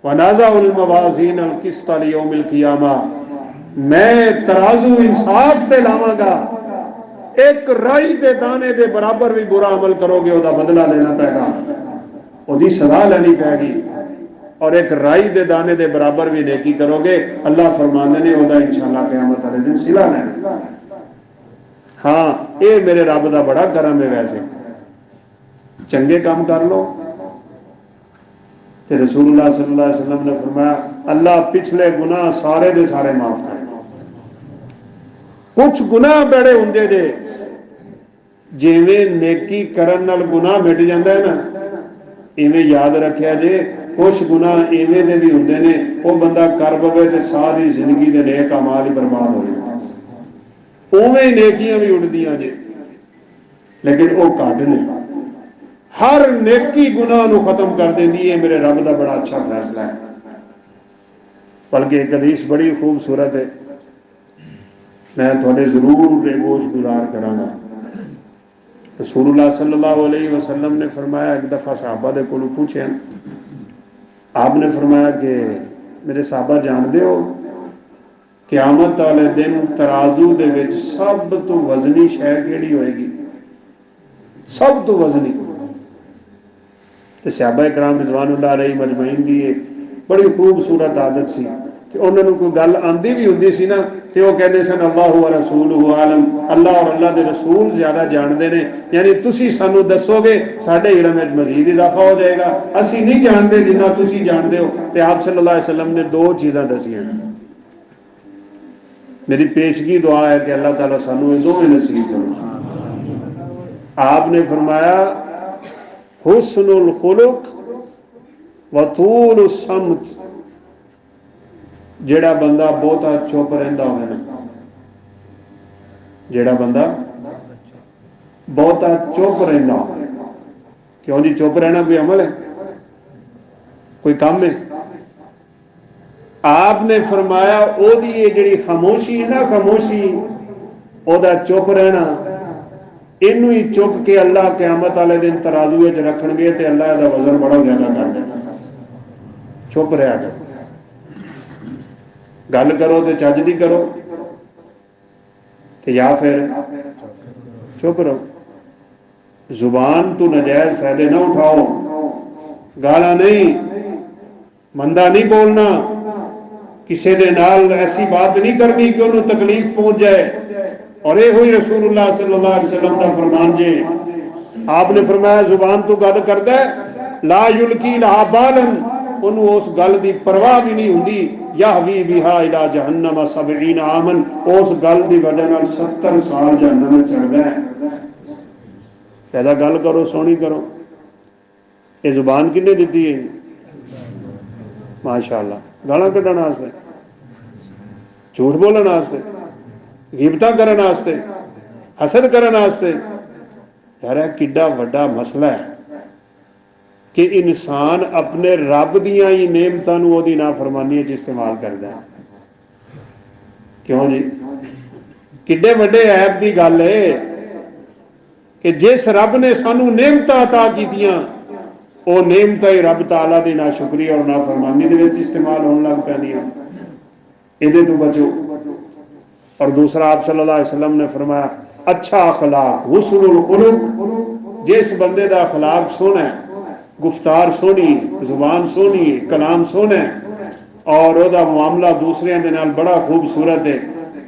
वनाज़अल मवाज़ीन अल क़िस्त लियौमिल क़ियामा मैं तराजू इंसाफ ते लावांगा। एक राई दे दाने दे बराबर भी बुरा अमल करोगे ओदा बदला लेना पेगा ओदी सजा लेनी पैगी और एक राई दे दाने दे बराबर भी नेकी करोगे अल्लाह फरमांदे ने ओदा इंशाअल्लाह क़यामत वाले दिन सिला लेना। हाँ ये मेरे रब दा बड़ा करम है। वैसे चंगे काम कर लो ते रसूलुल्लाह सल्लल्लाहु अलैहि वसल्लम ने फरमाया अल्लाह पिछले गुनाह सारे दे सारे माफ कर। कुछ गुनाह बड़े होंगे जे जिवें नेकी करन नाल गुनाह मिट जाता है ना इवें याद रखिया जे कुछ गुनाह इवें दे भी होंदे ने वो बंदा कर पवे ते सारी जिंदगी दे नेक अमाल ही बर्बाद हो जाए। उवें नेकियां भी उड़दियां जे लेकिन वो घट ने। हर नेकी गुनाह नूं खत्म कर देंदी है। मेरे रब का बड़ा अच्छा फैसला है। बल्कि एक हदीस बड़ी खूबसूरत है, मैं थोड़े जरूर गोश गुजार करांगा। रसूलुल्लाह सल्लल्लाहु अलैहि वसल्लम ने फरमाया, एक दफ़ा सहाबा दे कोलों पूछे, आपने फरमाया कि मेरे सहाबा जानते हो क़यामत वाले दिन तराजू दे विच सब तो वजनी शै केड़ी होएगी? सब तो वजनी। तो सहाबा इकराम रिज़वानुल्लाह अलैहिम अजमईन दी बड़ी खूबसूरत आदत सी कि उन्होंने कोई गल आंदी भी होंदी सी ना तो वह कहते सन अल्लाह व रसूलुहु आलम, अल्लाह और अल्लाह के रसूल ज्यादा जानते हैं। यानी तुसी सानू दसोगे साडे इल्म में मजीद इजाफा हो जाएगा, असी नहीं जानते जिन्ना तुसी जानते हो। तो आप सल्लल्लाहु अलैहि वसल्लम ने दो चीज़ां दसियां। मेरी पेशगी दुआ है कि अल्लाह ताला सानू ये दोवें नसीब फरमाए। आपने फरमाया हुस्नुल खुलुक व तूल समत। जेड़ा बंदा बहुता चुप रहिंदा होवे ना, जेड़ा बंदा बहुता चुप रहिंदा होवे, क्यों जी चुप रहना कोई अमल है, कोई काम है? आपने फरमाया ओदी ये जिहड़ी खामोशी है ना, खामोशी ओदा चुप रहना, इनू ही चुप के अल्लाह क़यामत वाले दिन तराजू विच रखणगे ते अल्लाह दा वजन बड़ा ज्यादा कर देगा। चुप रहा करो, गल करो तो चज दी करो तो या फिर चुप रहो। जुबान तो नजायज फायदे ना उठाओ, गाला नहीं, मंदा नहीं बोलना, किसी दे नाल ऐसी बात नहीं करनी कि उन्हें तकलीफ पहुंच जाए। और ये हुई रसूलुल्लाह सल्लल्लाहु अलैहि वसल्लम का फरमान जे। आपने फरमाया जुबान तो गल करता है, ला युल्की लहा बालन, उन्होंने उस गल की परवाह भी नहीं होंगी। यहवी बिहा इला जहन्नम सबईन आमन, उस गल की वजह नाल 70 साल जहन्नम में चढ़ता है। पैदा गल करो, सोहनी करो। ये जुबान किन्ने दी है? माशाअल्लाह। गालां कड्ढण वास्ते, झूठ बोलण वास्ते, गिबतां करन वास्ते, हसद करन वास्ते। यार यह किड्डा वड्डा मसला है कि इंसान अपने रब दियां ही नेमतां नूं ओहदी नाफरमानी च इस्तेमाल करता है। क्यों जी? किड्डे वड्डे ऐब की गल है कि जिस रब ने सानू नेमतां अता कीतियां, वो नेमतां ही रब ताला दी नाशुक्री और नाफरमानी दे विच इस्तेमाल होने लग पैंदियां। इहदे तो बचो। और दूसरा आप सल्लल्लाहु अलैहि वसल्लम ने फरमाया अच्छा अखलाक हुस्नुल खुलुक, जिस बंदे दा अखलाक सोहना है, गुफ्तार सोहनी, जुबान सोहनी, कलाम सोहना है और ओहदा मुआमला दूसरियां दे नाल बड़ा खूबसूरत है,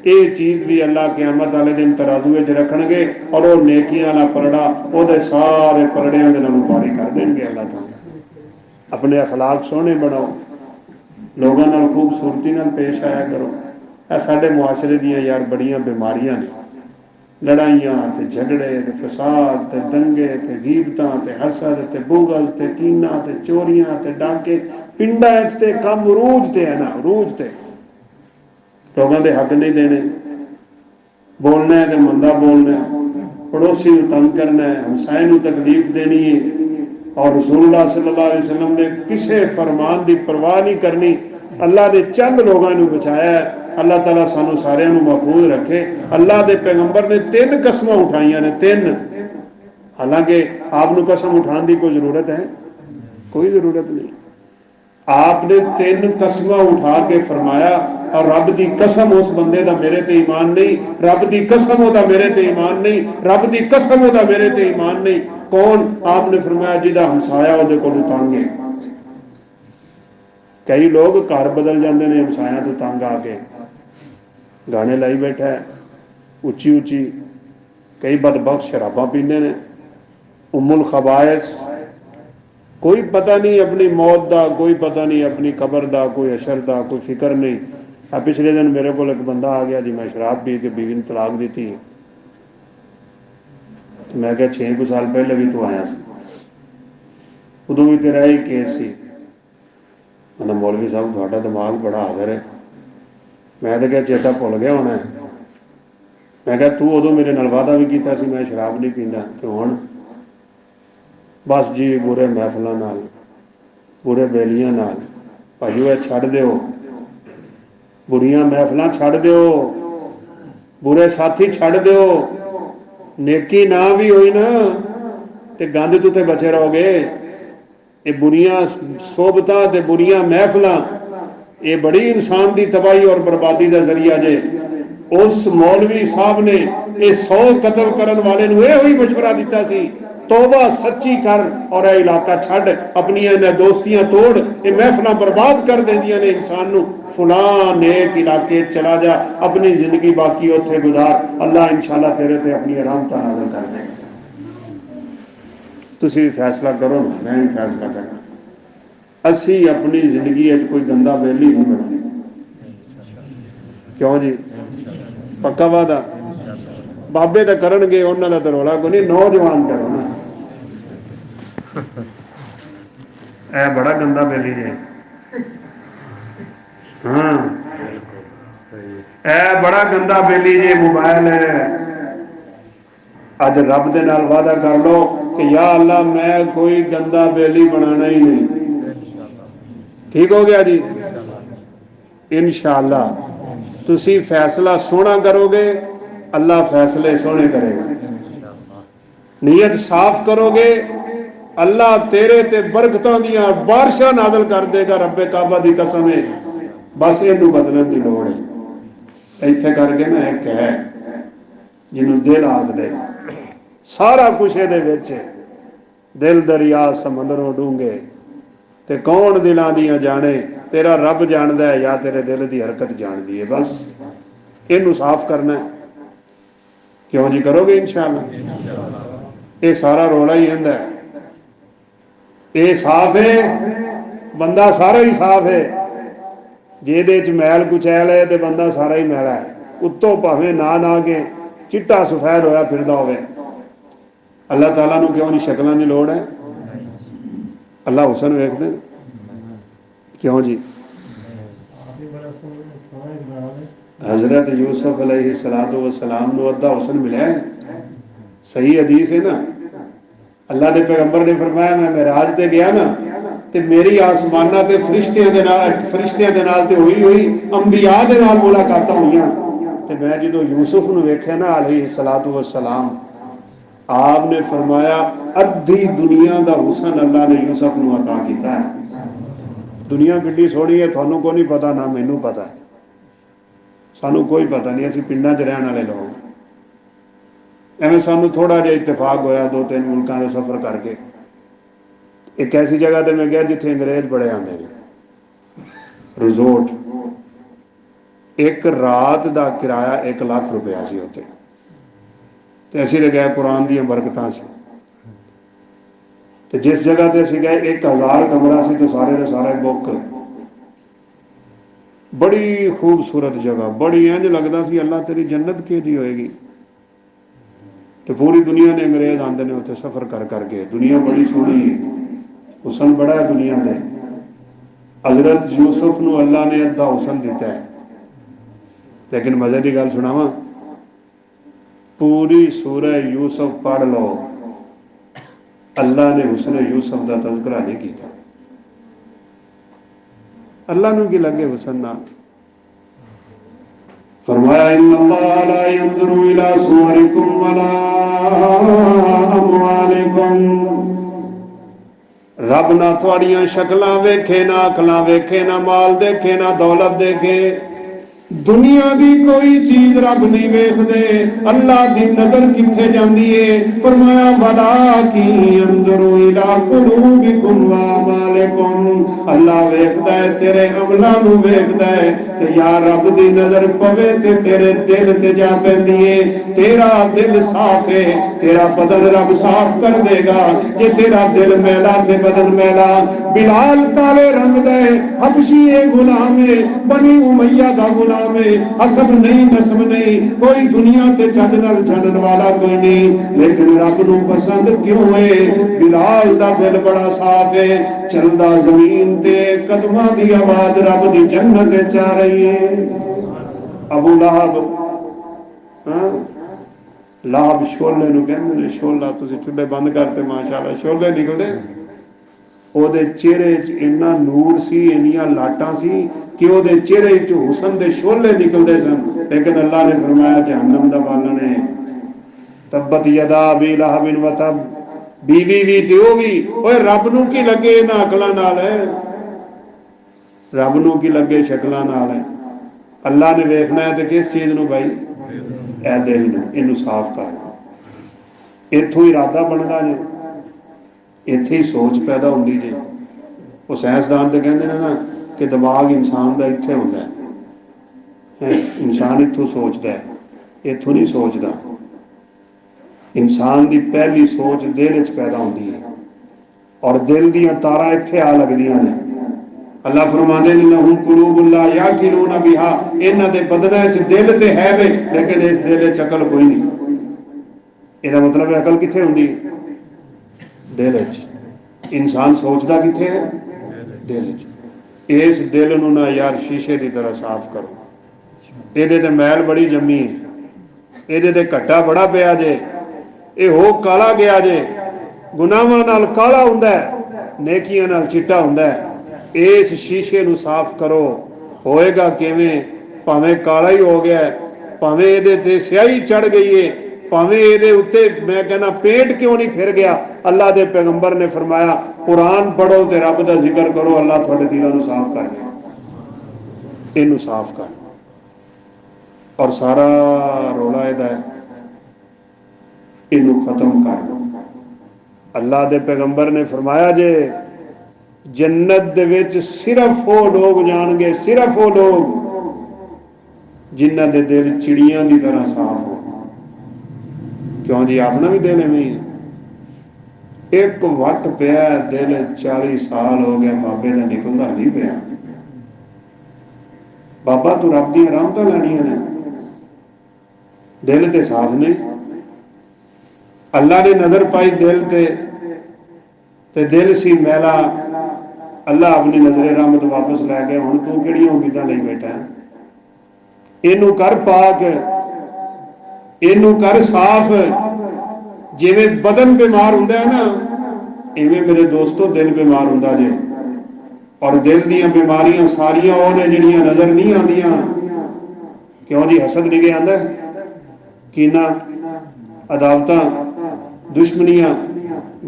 ये चीज़ भी अल्लाह क़यामत वाले दिन तराजू विच रखणगे और वो नेकियां वाला परड़ा ओहदे सारे परड़ियां दे नाल भारी कर देंगे अल्लाह ताला। अपने अखलाक सोहने बनाओ, लोगों नाल खूबसूरती नाल पेश आया करो। यह साडे मुआशरे दियां यार बड़ियां बीमारियां ने, लड़ाइयां ते झगड़े ते फसाद ते दंगे ते गीबतां ते हसद ते बुगज ते कीना ते चोरियां ते डाके पिंडां ते कम रूज ते है ना, रूज ते लोगों के हक नहीं देने, बोलना है तो मंदा बोलना है, पड़ोसी को तंग करना है, हमसाए को तकलीफ देनी है। और रसूलुल्लाह सल्लल्लाहु अलैहि वसल्लम ने किसी फरमान की परवाह नहीं करनी। अल्लाह ने चंद लोगों को बचाया है। अल्लाह ताला सानू सारिਆਂ ਨੂੰ महफूज रखे। अल्लाह के पैगंबर ने 3 कसम उठाइया ने, 3। हालांकि आपको कसम उठाने की कोई जरूरत है? कोई जरूरत नहीं। आपने 3 कसम उठा के फरमाया और रब की कसम उस बंदे का मेरे ते ईमान नहीं, रब की कसम ओदा मेरे ते ईमान नहीं, रब की कसम ओदा मेरे ते ईमान नहीं। कौन? आपने फरमाया जिहदा हमसाया ओदे कोलों तंग है। कई लोग घर बदल जाते हैं हमसाया तो तंग आके, गाने लाई बैठा है उची उची। कई बदबख्त शराबा पींदे ने, उम्मुल खबाइस, कोई पता नहीं अपनी मौत का, कोई पता नहीं अपनी कबर का, कोई अशर का कोई फिक्र नहीं। पिछले दिन मेरे को एक बंदा आ गया जी, मैं शराब पी के बीवी ने तलाक दी थी। तो मैं क्या 6 साल पहले भी तू आया सी, उदों भी तेरा ही केस सी। मैंने मौलवी साहब थोड़ा दिमाग बड़ा हाजिर है। मैं तो क्या चेता भुल गया होना है। मैं कहा तू उदों मेरे नाल वादा भी किया सी मैं शराब नहीं पींदा, ते हुण बस जी बुरे महफलों नाल बुरे बेलियां नाल भाईओ ये छड्ड दिओ, बुरियां महफलों छड्ड दिओ, बुरे साथी छड्ड दिओ। नेकी ना भी होई ना ते गंद तो ते बचे रहोगे। ये बुरियां सोबतां ते बुरियां महफलां ये बड़ी इंसान की तबाही और बर्बादी का जरिया जे। उस मौलवी साहब ने ये 100 कतल करन वाले नूं ये ही मशवरा दिता सी, तौबा सच्ची कर और यह इलाका छड्ड, अपनी इन्हें दोस्तियां तोड़, ये महफलां बर्बाद कर देंदियां ने इंसान नूं। फलां नेक इलाके चला जा, अपनी जिंदगी बाकी उत्थे गुजार, अल्लाह इंशाअल्लाह तेरे ते अपनी रहमतां नाज़िल कर देगा। तुसीं भी फैसला करो ना, मैं भी फैसला करना। असी अपनी जिंदगी कोई गंदा बेली नहीं बना, क्यों जी? पक्का वादा? बाबे तो करनगे, उन्हों का तो रौला कोई नहीं, नौजवान करो ना। ऐ बड़ा गंदा बेली जे, हाँ ऐ बड़ा गंदा बेली जे मोबाइल है। अज रब दे नाल वादा कर लो कि या अल्लाह मैं कोई गंदा बेली बनाना ही नहीं। ठीक हो गया जी? इंशाअल्लाह तुसी फैसला सोहना करोगे, अल्लाह फैसले सोहने करेगा। नीयत साफ करोगे, अल्लाह तेरे ते बरकतां दियां बारिशां नाज़िल कर देगा। रब्बे काबा दी कसम है, बस इनू बदलण दी लोड़ है। इत्थे करके ना एक है जिन्हों दिल आखदे, सारा कुछ ये विच है। दिल दरिया समंदरों डूंगे ते कौन दिलां दियां जाने, तेरा रब जानदा है या तेरे दिल की हरकत जानदी है। बस इनू साफ करना है। क्यों जी? करोगे इंशाअल्लाह। ये सारा रौला ही हुंदा है। ये साफ है, बंदा सारा ही साफ है। जेदे च मैल कुचैल है तो बंदा सारा ही मैला है। उत्तों भावें ना के चिट्टा सफेद होया फिरदा होवे। अल्लाह ताला नूं क्यों जी शक्लां दी लोड़ है? अल्लाह हुसन वेखदे। क्यों जी? हजरत यूसुफ अलैहिस्सलातु वस्सलाम नूं अद्धा हुसन मिला है। सही हदीस है ना, अल्लाह के पैगंबर ने फरमाया मैं मेराज ते गया ना ते मेरी आसमाना ते फरिश्तियां दे नाल ते हुई अंबिया दे नाल मुलाकातां होईयां ते मैं जो यूसुफ नूं वेख्या ना अलैहिस्सलातु वस्सलाम, आपने फरमाया अद्धी दुनिया का हुसन अल्लाह ने यूसुफ नूं अता कीता है। दुनिया किड्डी सोहणी है, थानू को नहीं पता ना मैनू पता है, सानू कोई पता नहीं, असीं पिंडां च रहण वाले लोग। एवं सानू थोड़ा जिहा इतफाक होया 2-3 मुल्कां का सफर करके। एक ऐसी जगह ते मैं गया जिथे अंग्रेज बड़े आते हैं, रिजोर्ट, एक रात का किराया 1 लाख रुपया सी उत्थे। ते असीं ते गए कुरान दी बरकतां सी। ते जिस जगह ते असीं गए 1000 कमरा सी ते सारे दे सारे बुक। बड़ी खूबसूरत जगह, बड़ी इंज लगदा सी अल्लाह तेरी जन्नत किहदी होएगी। तो पूरी दुनिया ने अंग्रेज आते हैं उत्थे सफर कर करके। दुनिया बड़ी सोहनी है, हुसन बड़ा है दुनिया दे। हजरत यूसुफ नूं अल्लाह ने अद्धा हुसन दिता है। लेकिन मजे की गल सुनावा, पूरी सूरह यूसुफ पढ़ लो, अल्लाह ने हुसन यूसुफ का तज़किरा नहीं किया। अल्लाह नूं की लगे हुसन नाल? फरमाया इन्नल्लाह ला यंजुरु इला सुवरिकुम वला अमवालिकुम, रब ना थोड़ियां शक्लां वेखे, ना अकलां वेखे, ना माल देखे, ना दौलत देखे। दुनिया की कोई चीज रब नहीं वेखदे। अल्लाह की नजर किथे जांदी है? फरमाया वलाकिन यंजुरु इला कुलूबिकुम व अमालिकुम, अल्लाह वेखदा है तेरे अमलां नूं वेखदा है। ते यार रब दी नजर पवे ते तेरे दिल ते जा पैंदी है। तेरा दिल साफ है, तेरा बदन रब साफ कर देगा। जे तेरा दिल मैला ते बदन मैला। बिलाल काले रंग दे हबशी गुलाम है, बनी उमैया दा गुलाम में असब नहीं, नसब नहीं, कोई दुनिया के चंद नाल छड़न वाला कोई नहीं। लेकिन रब नूं पसंद क्यों है? बिलाल दा दिल बड़ा साफ है। चलदा जमीन ते कदमां दी आवाज रब दी जन्नत च आ रही है। अबू लहब ਲਾਭ ਛੋਲੇ ਨੂੰ ਕਹਿੰਦੇ ਨੇ। ਛੋਲਾ ਤੁਸੀਂ ਚੁੱਲ੍ਹੇ ਬੰਦ ਕਰਤੇ, ਮਾਸ਼ਾਅੱਲਾ ਛੋਲੇ ਨਿਕਲਦੇ। ਉਹਦੇ ਚਿਹਰੇ 'ਚ ਇੰਨਾ ਨੂਰ ਸੀ, ਇੰਨੀਆਂ ਲਾਟਾਂ ਸੀ ਕਿ ਉਹਦੇ ਚਿਹਰੇ 'ਚ ਹੁਸਨ ਦੇ ਛੋਲੇ ਨਿਕਲਦੇ ਸਨ। ਲੇਕਿਨ ਅੱਲਾ ਨੇ ਫਰਮਾਇਆ ਜਹੰਨਮ ਦਾ ਬਾਲਣ ਹੈ। ਤੱਬਤ ਯਦਾ ਅਬੀ ਲਹਬ व तब, बीवी भी ते ਉਹ ਵੀ। ਓਏ ਰੱਬ ਨੂੰ ਕੀ ਲੱਗੇ ਇਹਨਾਂ ਅਕਲਾਂ ਨਾਲ, ਰੱਬ ਨੂੰ ਕੀ ਲੱਗੇ ਸ਼ਕਲਾਂ ਨਾਲ। ਅੱਲਾ ਨੇ ਵੇਖਣਾ ਹੈ ਤੇ ਕਿਸ ਚੀਜ਼ ਨੂੰ ਭਾਈ? ਇਹ ਦਿਲ ਨੂੰ, ਇਹਨੂੰ ਸਾਫ਼ ਕਰ। ਇੱਥੋਂ ਹੀ ਇਰਾਦਾ ਬਣਦਾ ਜੇ, ਇੱਥੇ ਹੀ ਸੋਚ ਪੈਦਾ ਹੁੰਦੀ ਜੇ। ਉਹ ਸਾਇੰਸਦਾਨ ਤੇ ਕਹਿੰਦੇ ਨੇ ਨਾ ਕਿ ਦਿਮਾਗ ਇਨਸਾਨ ਦਾ ਇੱਥੇ ਹੁੰਦਾ ਹੈ, ਇਨਸਾਨ ਇੱਥੋਂ ਸੋਚਦਾ ਹੈ, ਇੱਥੋਂ ਨਹੀਂ ਸੋਚਦਾ। ਇਨਸਾਨ ਦੀ ਪਹਿਲੀ ਸੋਚ ਦਿਲ ਵਿੱਚ ਪੈਦਾ ਹੁੰਦੀ ਹੈ, ਔਰ ਦਿਲ ਦੀਆਂ ਤਾਰਾਂ ਇੱਥੇ ਆ ਲੱਗਦੀਆਂ ਨੇ। ਅੱਲਾ ਫਰਮਾਉਂਦੇ ਨੇ ਲਹੁਮ ਕੁਲੂਬੁਨ ਲਾ ਯਅਕਿਲੂਨ ਬਿਹਾ, ਇਹਨਾਂ ਦੇ ਬਦਨਾਂ 'ਚ ਦਿਲ ਤੇ ਹੈ ਵੇ, ਲੇਕਿਨ ਇਸ ਦਿਲ 'ਚ ਅਕਲ ਕੋਈ ਨਹੀਂ। ਇਹਦਾ ਮਤਲਬ ਹੈ ਅਕਲ ਕਿੱਥੇ ਹੁੰਦੀ? ਦਿਲ 'ਚ। ਇਨਸਾਨ ਸੋਚਦਾ ਕਿੱਥੇ ਹੈ? ਦਿਲ 'ਚ। ਇਸ ਦਿਲ ਨੂੰ ਨਾ ਯਾਰ ਸ਼ੀਸ਼ੇ ਦੀ ਤਰ੍ਹਾਂ ਸਾਫ਼ ਕਰੋ। ਇਹਦੇ ਤੇ ਮੈਲ ਬੜੀ ਜੰਮੀ ਹੈ, ਇਹਦੇ ਤੇ ਘੱਟਾ ਬੜਾ ਪਿਆ ਜੇ, ਇਹ ਹੋ ਕਾਲਾ ਗਿਆ ਜੇ। ਗੁਨਾਹਾਂ ਨਾਲ ਕਾਲਾ ਹੁੰਦਾ ਹੈ, ਨੇਕੀਆਂ ਨਾਲ ਚਿੱਟਾ ਹੁੰਦਾ ਹੈ। ਇਸ ਸ਼ੀਸ਼ੇ ਨੂੰ ਸਾਫ਼ ਕਰੋ। ਹੋਏਗਾ ਕਿਵੇਂ? ਭਾਵੇਂ ਕਾਲਾ ਹੀ ਹੋ ਗਿਆ, ਭਾਵੇਂ ਇਹਦੇ ਤੇ ਸਿਆਹੀ ਚੜ ਗਈ ਹੈ, ਭਾਵੇਂ ਇਹਦੇ ਉੱਤੇ ਮੈਂ ਕਹਿੰਦਾ ਪੇਂਟ ਕਿਉਂ ਨਹੀਂ ਫਿਰ ਗਿਆ। ਅੱਲਾ ਦੇ ਪੈਗੰਬਰ ਨੇ ਫਰਮਾਇਆ ਕੁਰਾਨ ਪੜ੍ਹੋ ਤੇ ਰੱਬ ਦਾ ਜ਼ਿਕਰ ਕਰੋ, ਅੱਲਾ ਤੁਹਾਡੇ ਦਿਲਾਂ ਨੂੰ ਸਾਫ਼ ਕਰ ਦੇ। ਇਹਨੂੰ ਸਾਫ਼ ਕਰ। ਔਰ ਸਾਰਾ ਰੌਲਾ ਇਹਦਾ ਹੈ, ਇਹਨੂੰ ਖਤਮ ਕਰ ਲਓ। ਅੱਲਾ ਦੇ ਪੈਗੰਬਰ ਨੇ ਫਰਮਾਇਆ ਜੇ ਜन्नत ਦੇ ਵਿੱਚ ਸਿਰਫ ਉਹ ਲੋਕ ਜਾਣਗੇ, ਸਿਰਫ ਉਹ ਲੋਕ ਜਿਨ੍ਹਾਂ ਦੇ ਦਿਲ ਚਿੜੀਆਂ ਦੀ ਤਰ੍ਹਾਂ ਸਾਫ਼ ਹੋ। ਕਿਉਂ ਜੀ? ਆਪਣਾ ਵੀ ਦਿਲ ਐਵੇਂ ਹੀ ਹੈ। ਇੱਕ ਵੱਟ ਪਿਆ ਦਿਲ, 40 ਸਾਲ ਹੋ ਗਏ ਬਾਬੇ ਦਾ, ਨਿਕਲਦਾ ਨਹੀਂ ਪਿਆ। ਬਾਬਾ ਤੂੰ ਰੱਬ ਦੀਆਂ ਰਹਿਮਤਾਂ ਲੈਣੀਆਂ ਨੇ, ਦਿਲ ਤੇ ਸਾਫ਼ ਨੇ। ਅੱਲਾ ਨੇ ਨਜ਼ਰ ਪਾਈ ਦਿਲ ਤੇ ਦਿਲ ਸੀ ਮੈਲਾ। ਅੱਲਾ ਆਪਣੀ ਨਜ਼ਰੇ ਰਹਿਮਤ ਵਾਪਸ ਲੈ ਗਿਆ। ਹੁਣ ਤੂੰ ਕਿਹੜੀਆਂ ਉਮੀਦਾਂ ਲਈ ਬੈਠਾ? ਇਹਨੂੰ ਕਰ ਪਾਕ, ਇਹਨੂੰ ਕਰ ਸਾਫ਼। ਜਿਵੇਂ ਬਦਨ ਬਿਮਾਰ ਹੁੰਦਾ ਹੈ ਨਾ, ਇਵੇਂ ਮੇਰੇ ਦੋਸਤੋ ਦਿਲ ਬਿਮਾਰ ਹੁੰਦਾ ਜੇ। ਔਰ ਦਿਲ ਦੀਆਂ ਬਿਮਾਰੀਆਂ ਸਾਰੀਆਂ ਉਹ ਨੇ ਜਿਹੜੀਆਂ ਨਜ਼ਰ ਨਹੀਂ ਆਉਂਦੀਆਂ। ਕਿਉਂ ਜੀ? ਹਸਦ ਨਿਗੇ ਆਉਂਦਾ, ਕੀਨਾ, ਅਦਾਵਤਾਂ, ਦੁਸ਼ਮਨੀਆਂ,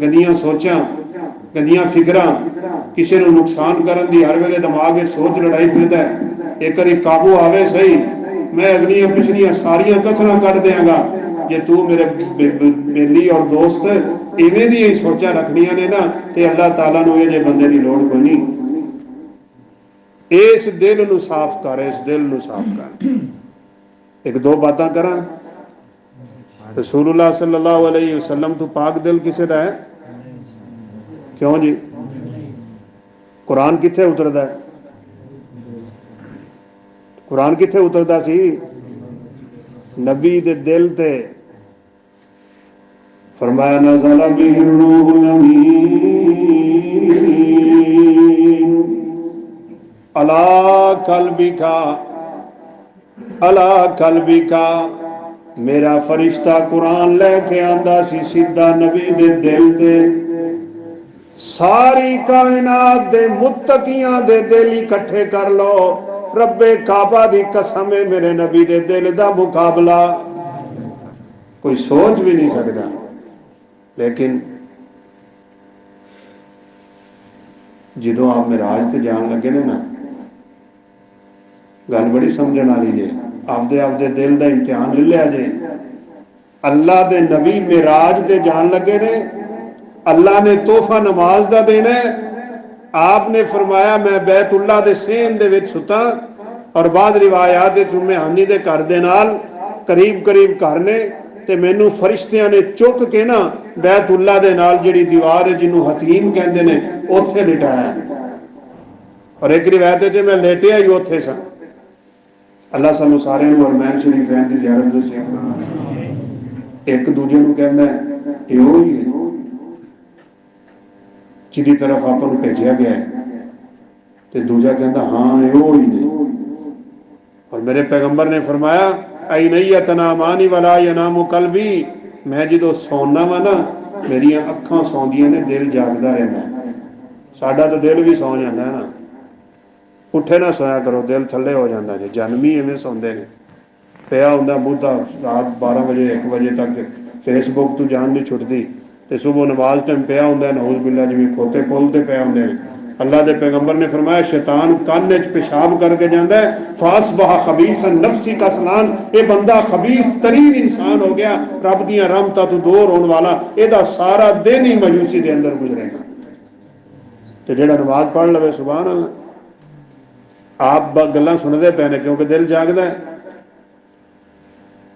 ਗੰਦੀਆਂ ਸੋਚਾਂ, ਗੰਦੀਆਂ ਫਿਕਰਾਂ, ਕਿਸੇ ਨੂੰ ਨੁਕਸਾਨ ਕਰਨ ਦੀ ਹਰ ਵੇਲੇ ਦਿਮਾਗ ਵਿੱਚ ਸੋਚ ਲੜਾਈ ਫਿਰਦਾ। ਇੱਕ ਵਾਰੀ ਕਾਬੂ ਆਵੇ ਸਹੀ, ਮੈਂ ਅਗਲੀਆਂ ਪਿਛਲੀਆਂ ਸਾਰੀਆਂ ਕਸਰਾਂ ਕੱਢ ਦਿਆਂਗਾ। ਜੇ ਤੂੰ ਮੇਰੇ ਬੇਲੀ ਔਰ ਦੋਸਤ ਇਵੇਂ ਦੀਆਂ ਹੀ ਸੋਚਾਂ ਰੱਖਣੀਆਂ ਨੇ ਨਾ, ਤੇ ਅੱਲਾਹ ਤਾਲਾ ਨੂੰ ਇਹ ਜੇ ਬੰਦੇ ਦੀ ਲੋੜ ਕੋਈ ਨਹੀਂ। ਇਸ ਦਿਲ ਨੂੰ ਸਾਫ਼ ਕਰ, ਇਸ ਦਿਲ ਨੂੰ ਸਾਫ਼ ਕਰ। ਇੱਕ ਦੋ ਬਾਤਾਂ ਕਰਾਂ। रसूलुल्लाह सल्लल्लाहु अलैहि वसल्लम तो पाक दिल किसे दा है? क्यों जी? कुरान किथे उतरदा है? कुरान किथे उतरदा सी? नबी दे दिल ते। फरमाया नज़ल बिहिर रूहुल अमीन अला कल्बिका, अला कल्बिका। मेरा फरिश्ता कुरान लैके आंदा सी सीधा नबी दे दिल ते। सारी कायनात दे मुत्तकियां दे दिल इकट्ठे कर लो, रब्बे काबा दी कसम है मेरे नबी दे दिल दा मुकाबला कोई सोच भी नहीं सकता। लेकिन जो आप मिराज ते जान लगे ने ना, गल बड़ी समझण वाली जे। आपदे आपदे दिल का इम्तिहान ले लिया जे। अल्लाह दे नबी मिराज दे जान लगे ने, अल्लाह ने तोहफा नमाज दा देना है। आपने फरमाया मैं बैतुल्ला दे सेम दे विच सुता, और बाद रिवायात चुमे हानी दे घर दे नाल करीब करीब घर ने, ते मैनू फरिश्तियां ने चुक के ना बैतुल्ला दे नाल जिहड़ी दीवार है जिन्हों हतीम कहंदे ने उत्थे लिटाया। और एक रिवायत च मैं लेटिया ही उत्थे सा। अल्लाह सानू सारे हरमैन शरीफैन की ज़ियारत नसीब फरमाए। एक दूजे नूं कहंदा है इहो ही है जिहदी तरफ आपां नूं भेजिया गया है, ते दूजा कहंदा हाँ इहो ही ने। और मेरे पैगंबर ने फरमाया आई नहीं तनामानी वाला यनामु कल्बी, मैं जो सौना वा ना मेरिया अखां सौंदियां ने, दिल जागदा रहिंदा। साडा तो दिल भी सौ जाता है ना, उठे ना सोया करो, दिल थले हो जाता जी। जन्म ही इवें सौंदे ने, पिया हुंदा बूढ़ा रात 12 बजे 1 बजे तक फेसबुक तो जान नहीं छुटती, तो सुबह नमाज टाइम पिया हुंदा नऊज़ बिल्ला जिवें खोते पुल ते पिया हुंदे ने। अल्लाह के पैगंबर ने फरमाया शैतान कान च पेशाब करके जाता है, फास बहा खबीसन नफ्सी का सलान, ये बंदा खबीस तरीन इंसान हो गया, रब दियां रहमतां तो दूर होने वाला, ਇਹਦਾ सारा दिन ही मायूसी के अंदर गुजरेगा। तो जेड़ा नमाज पढ़ लवे सुभान अल्लाह। आप गल्लां सुनते पे ने क्योंकि दिल जागदा है।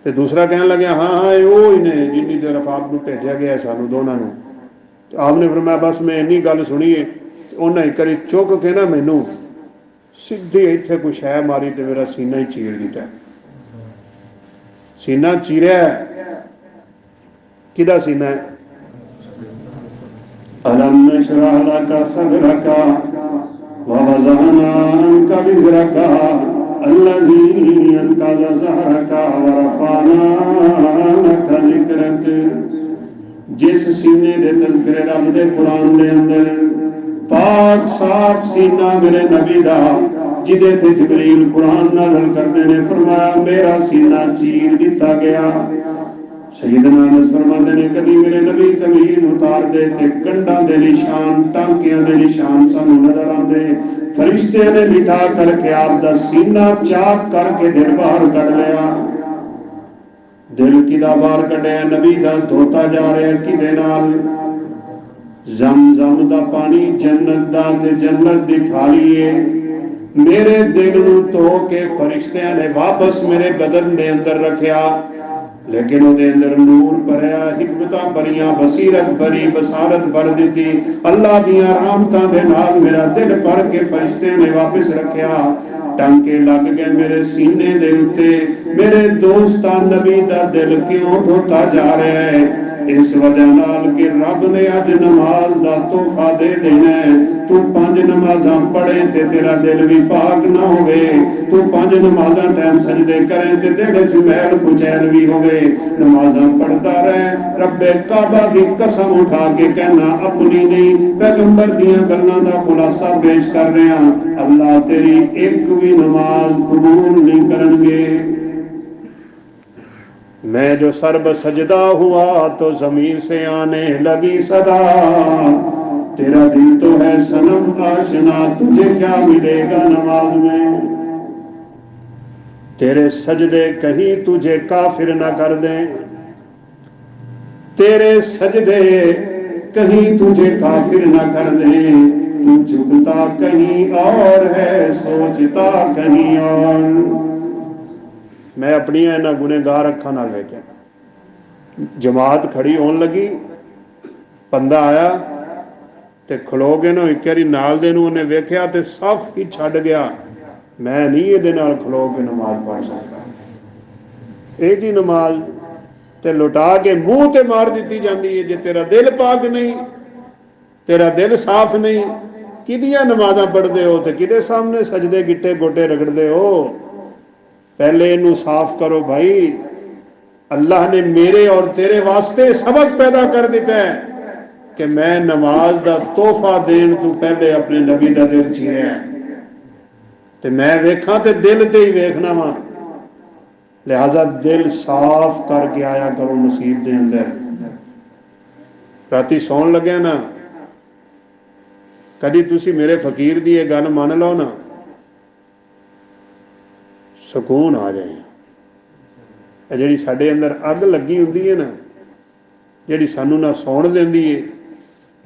तो दूसरा कहने लगे हाँ हाँ वो ही ने जिन्नी देर आप भेजा गया सानू दोनों नू। तो आपने फरमाया बस मैं इन्नी गल सुनी है, उन्हें एक बारी चुक के ना मैनू सीधे इत्थे कोई शै मारी तो मेरा सीना ही चीर दिता। सीना चीरिया किदा सीना है? अलम नशरह लका सदरका व वज़अना अन्का विज़रका अल्लज़ी अनक़ज़ ज़हरका व रफ़अना लका ज़िक्रक। जिस सीने दे तज़किरे रब दे कुरान दे अंदर पाक साफ सीना मेरे नबी दा, जिदे ते जिब्रील कुरान नाज़िल करदे ने, फरमाया मेरा सीना चीर दिता गया। सैयदना अनस फरमाते ने कभी मेरे नबी कमीज उतार दे ते गंढां दे निशान, टांकियां दे निशान सानू नजर आंदे। फरिश्ते ने लिटा करके आप दा सीना चाक करके दिल बाहर कढ लिया। दिल किदा बाहर कढिया? नबी दा धोता जा रहा किदे नाल? ज़म-ज़म दा पानी जन्नत दा, ते जन्नत दी थाली है। मेरे दिल नू धो के फरिश्तियां ने वापस मेरे बदन दे अंदर रखिया, लेकिन उहदे अंदर नूर भरिया, हिकमतां भरियां, बसीरत भरी, बसारत भर दी। अल्लाह दियां रहमतां दे नाल मेरा दिल भर के फरिश्ते ने वापस रखिया। टांके लग गए मेरे सीने दे उत्ते। मेरे दोस्तां नबी दा दिल क्यों धोता जा रहा है? इस वजह नाल कि रब ने अज नमाज दा तोहफा दे देना है। तू 5 नमाज़ां पढ़े ते तेरा दिल भी पाक ना होवे, तू 5 नमाज़ां टाइम सजदे करें ते दिल च मैल कुचैल भी होवे। नमाज़ां पढ़दा रहे, रब्बे काबा दी कसम उठा के कहना अपनी नहीं पैगंबर दियां गल्लां दा खुलासा पेश कर रहे हैं। अल्लाह तेरी एक भी नमाज कबूल नहीं करनगे। मैं जो सर्ब सजदा हुआ तो जमीन से आने लगी सदा, तेरा दिल तो है सनम आशना, तुझे क्या मिलेगा नमाज में? तेरे सजदे कहीं तुझे काफिर न कर दें, तेरे सजदे कहीं तुझे काफिर न कर दें। तू झुकता कहीं और है, सोचता कहीं और। मैं अपनी इन्हां गुनेगार अखां नाल वेखिया, जमात खड़ी होन लगी, बंदा आया ते खलो गए ना, एक बारी नाल दे नूं उहने वेखिया ते सफ ही छड्ड गया। मैं नहीं इहदे नाल खलो के नमाज पढ़ सकता। एक ही नमाज ते लुटा के मूँह ते मार दी जाती है। जे तेरा दिल पाक नहीं, तेरा दिल साफ नहीं, किदियां नमाज़ां पढ़दे हो ते किदे सामने सजदे गिट्टे गोटे रगड़दे हो? पहले इनू साफ करो भाई। अल्लाह ने मेरे और तेरे वास्ते सबक पैदा कर दिता है कि मैं नमाज दा तोहफा देन तू पहले अपने नबी दा दिल चीरिया ते मैं वेखा ते दिल ते ही वेखना वा। लिहाजा दिल साफ करके आया करो मसीब दे अंदर। राती सौन लगे ना, कदी तुसी मेरे फकीर दी ये गल मान लो ना, सुकून आ जाए। जी साडे अंदर अग लगी हुंदी है ना, जी सानू ना सौण देंदी है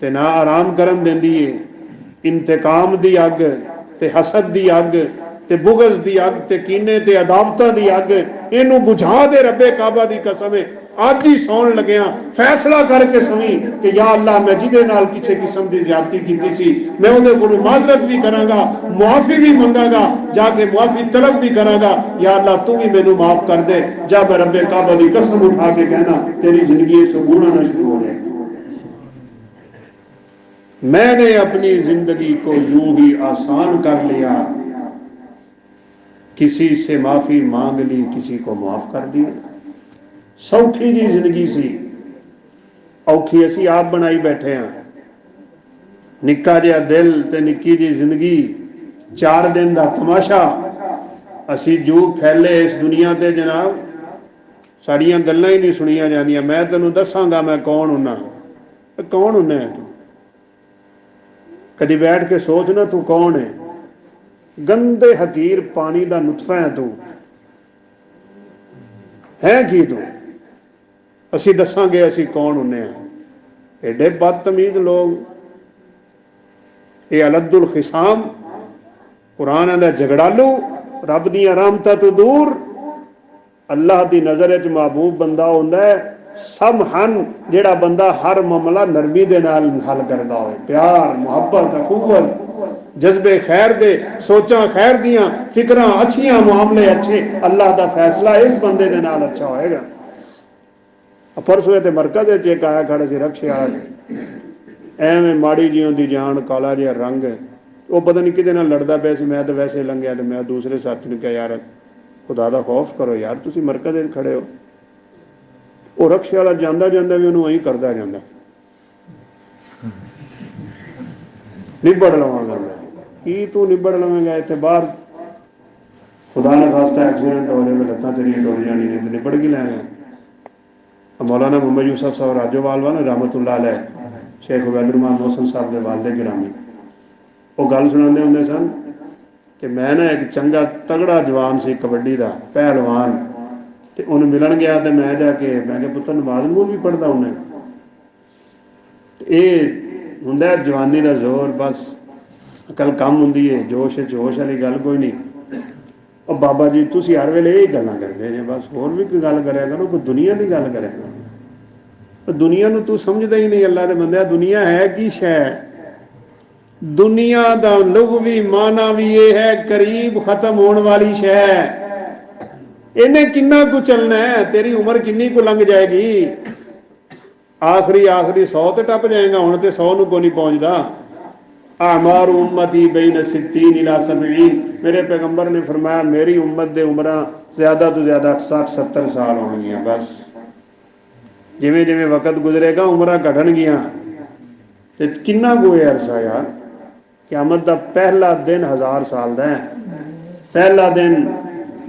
ते ना आराम करन देंदी है, इंतकाम दी अग ते हसद दी अग ते बुगज दी अग ते कीने ते अदावतां दी अग, इनू बुझा दे रब्बे काबा दी कसम है। अज ही सौण लग्या फैसला करके सवी कि या अल्लाह मैं जिहदे नाल किसी किस्म की ज्यादती की सी, मैं उहदे कोलों माजरत भी करांगा, मुआफी भी मंगांगा, जाके मुआफी तलब भी करांगा। या अल्लाह तू भी मैनू माफ कर दे। जब मैं रब्बे काबा दी कसम उठा के कहना तेरी जिंदगी से गुनाह ना शुरू हो जाए। मैंने अपनी जिंदगी को यूं ही आसान कर लिया। किसी से माफ़ी मांग ली, किसी को माफ़ कर दिया। सौखी जी जिंदगी सी, औखी असी आप बनाई बैठे हाँ। निक्का जिहा दिल ते निक्की जी जिंदगी, 4 दिन का तमाशा। असी जू फैले इस दुनिया ते जनाब, साड़ियां गल्लां ही नहीं सुनिया जांदियां। मैं तेनों दसांगा मैं कौन हुन्ना। कौन हुन्ना है तू? कदी बैठ के सोचना तू कौन है। गंदे हकीर पानी का नुतफा है तू, है की तू? असी दसांगे असी कौन हुन्ने हैं। एडे बदतमीज लोग। ये अलद्दुल खिसाम, कुरान आंदा झगड़ालू, रब दियां रहमतां तो दूर। अल्लाह की नज़र च महबूब बंदा होंदा है सब हन जेड़ा बंदा हर मामला नरमी दे नाल हल करदा होए। प्यार, मुहब्बत, अखुवत, जज्बे खैर दे, सोचां खैर दियां, फिक्रां अच्छियां, मामले अच्छे। अल्लाह का फैसला इस बंदे दे नाल अच्छा होएगा। परसों ते मरकज एक आया खड़ा सी रक्शे वाला, एवें माड़ी जी उहदी जान, काला जिहा रंग, वो पता नहीं किहदे नाल लड़दा पिया सी। मैं तो वैसे लंघिया तो मैं दूसरे साथी ने कहा यार खुदा दा खौफ करो यार, तुसीं मरकज खड़े हो। वो रक्शे वाला जांदा जांदा भी उन्होंने वही करता जाता, निबड़ लवांगा मैं। की तू निबड़ लवेंगा? इतने बाहर खुदा ने खास्ता एक्सीडेंट हो जाए, लत्तां तेरियां टुट जानी ने, तो निबड़ की लैंगा? मौलाना मोहम्मद यूसुफ साहब राजोवाल वा ना रहमतुल्लाह अलैह, शेख उबैदुर्रहमान मोहसिन साहब के वालिद गिरामी, वो गल सुनाते होंगे सन कि मैं ना एक चंगा तगड़ा जवान से कबड्डी का पहलवान, तो उन्हें मिलन गया तो मैं जाके मैं क्या पुत्र नमाज नमूज भी पढ़ता उन्हें। ये हुंदा जवानी का जोर, बस अकल कम हुंदी है, जोश जोश वाली गल कोई नहीं। और बाबा जी तुसी हर वेले यही गल्लां करदे जे, बस होर भी कोई गल करया करो, कोई दुनिया की गल करया करो। दुनिया नूं तू समझदा ही नहीं। अल्लाह दे बंदे, दुनिया है की शै? दुनिया दा लुग़वी माना भी ये है करीब खत्म होने वाली शै। इन्हें किन्ना कु चलना है, तेरी उम्र किन्नी कु लंघ जाएगी। आखिरी 100 तो टप जाएगा, हुण ते 100 नूं कोई नहीं पहुंचदा। आमार उम्मती बैन 60 इला 70, मेरे पैगंबर ने फरमाया मेरी उम्मत दे उम्रां ज़्यादा तो ज़्यादा 60-70 साल होणगियां। बस जिमें जिमें वक्त गुजरेगा उम्रां घटणगियां। ते किन्ना कोई अरसा यार, क़यामत दा पहला दिन 1000 साल दा है। पहला दिन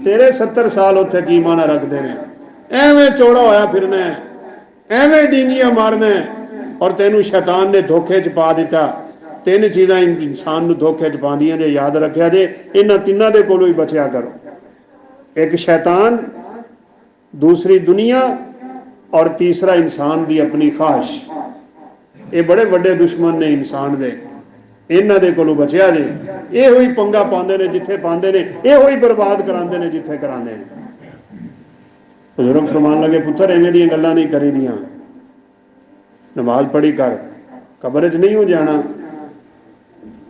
तेरे 70 साल उत्थे की माना रखते हैं। एवें चौड़ा होया फिरना है, एवें डींगियां मारना है, और तेनू शैतान ने धोखे च पा दिता। 3 चीज़ां इंसान नूं धोखे च पाउंदियां जे, याद रखिया जे, इन्हां तिन्हां दे कोलों ही बचिया करो। एक शैतान, दूसरी दुनिया, और तीसरा इंसान दी अपनी ख्वाहिश। ये बड़े वड्डे दुश्मन ने इंसान दे, इन्हां दे कोलों बचिया जे। ये ही पंगा पाते ने जिथे पाते ने, ये ही बर्बाद कराते ने जिथे कराते हैं। बुजुर्ग फरमान लगे पुत्र इवें दी गल्लां नहीं करी दियां, नमाज पढ़ी कर, कब्र च नहीं हो जाना।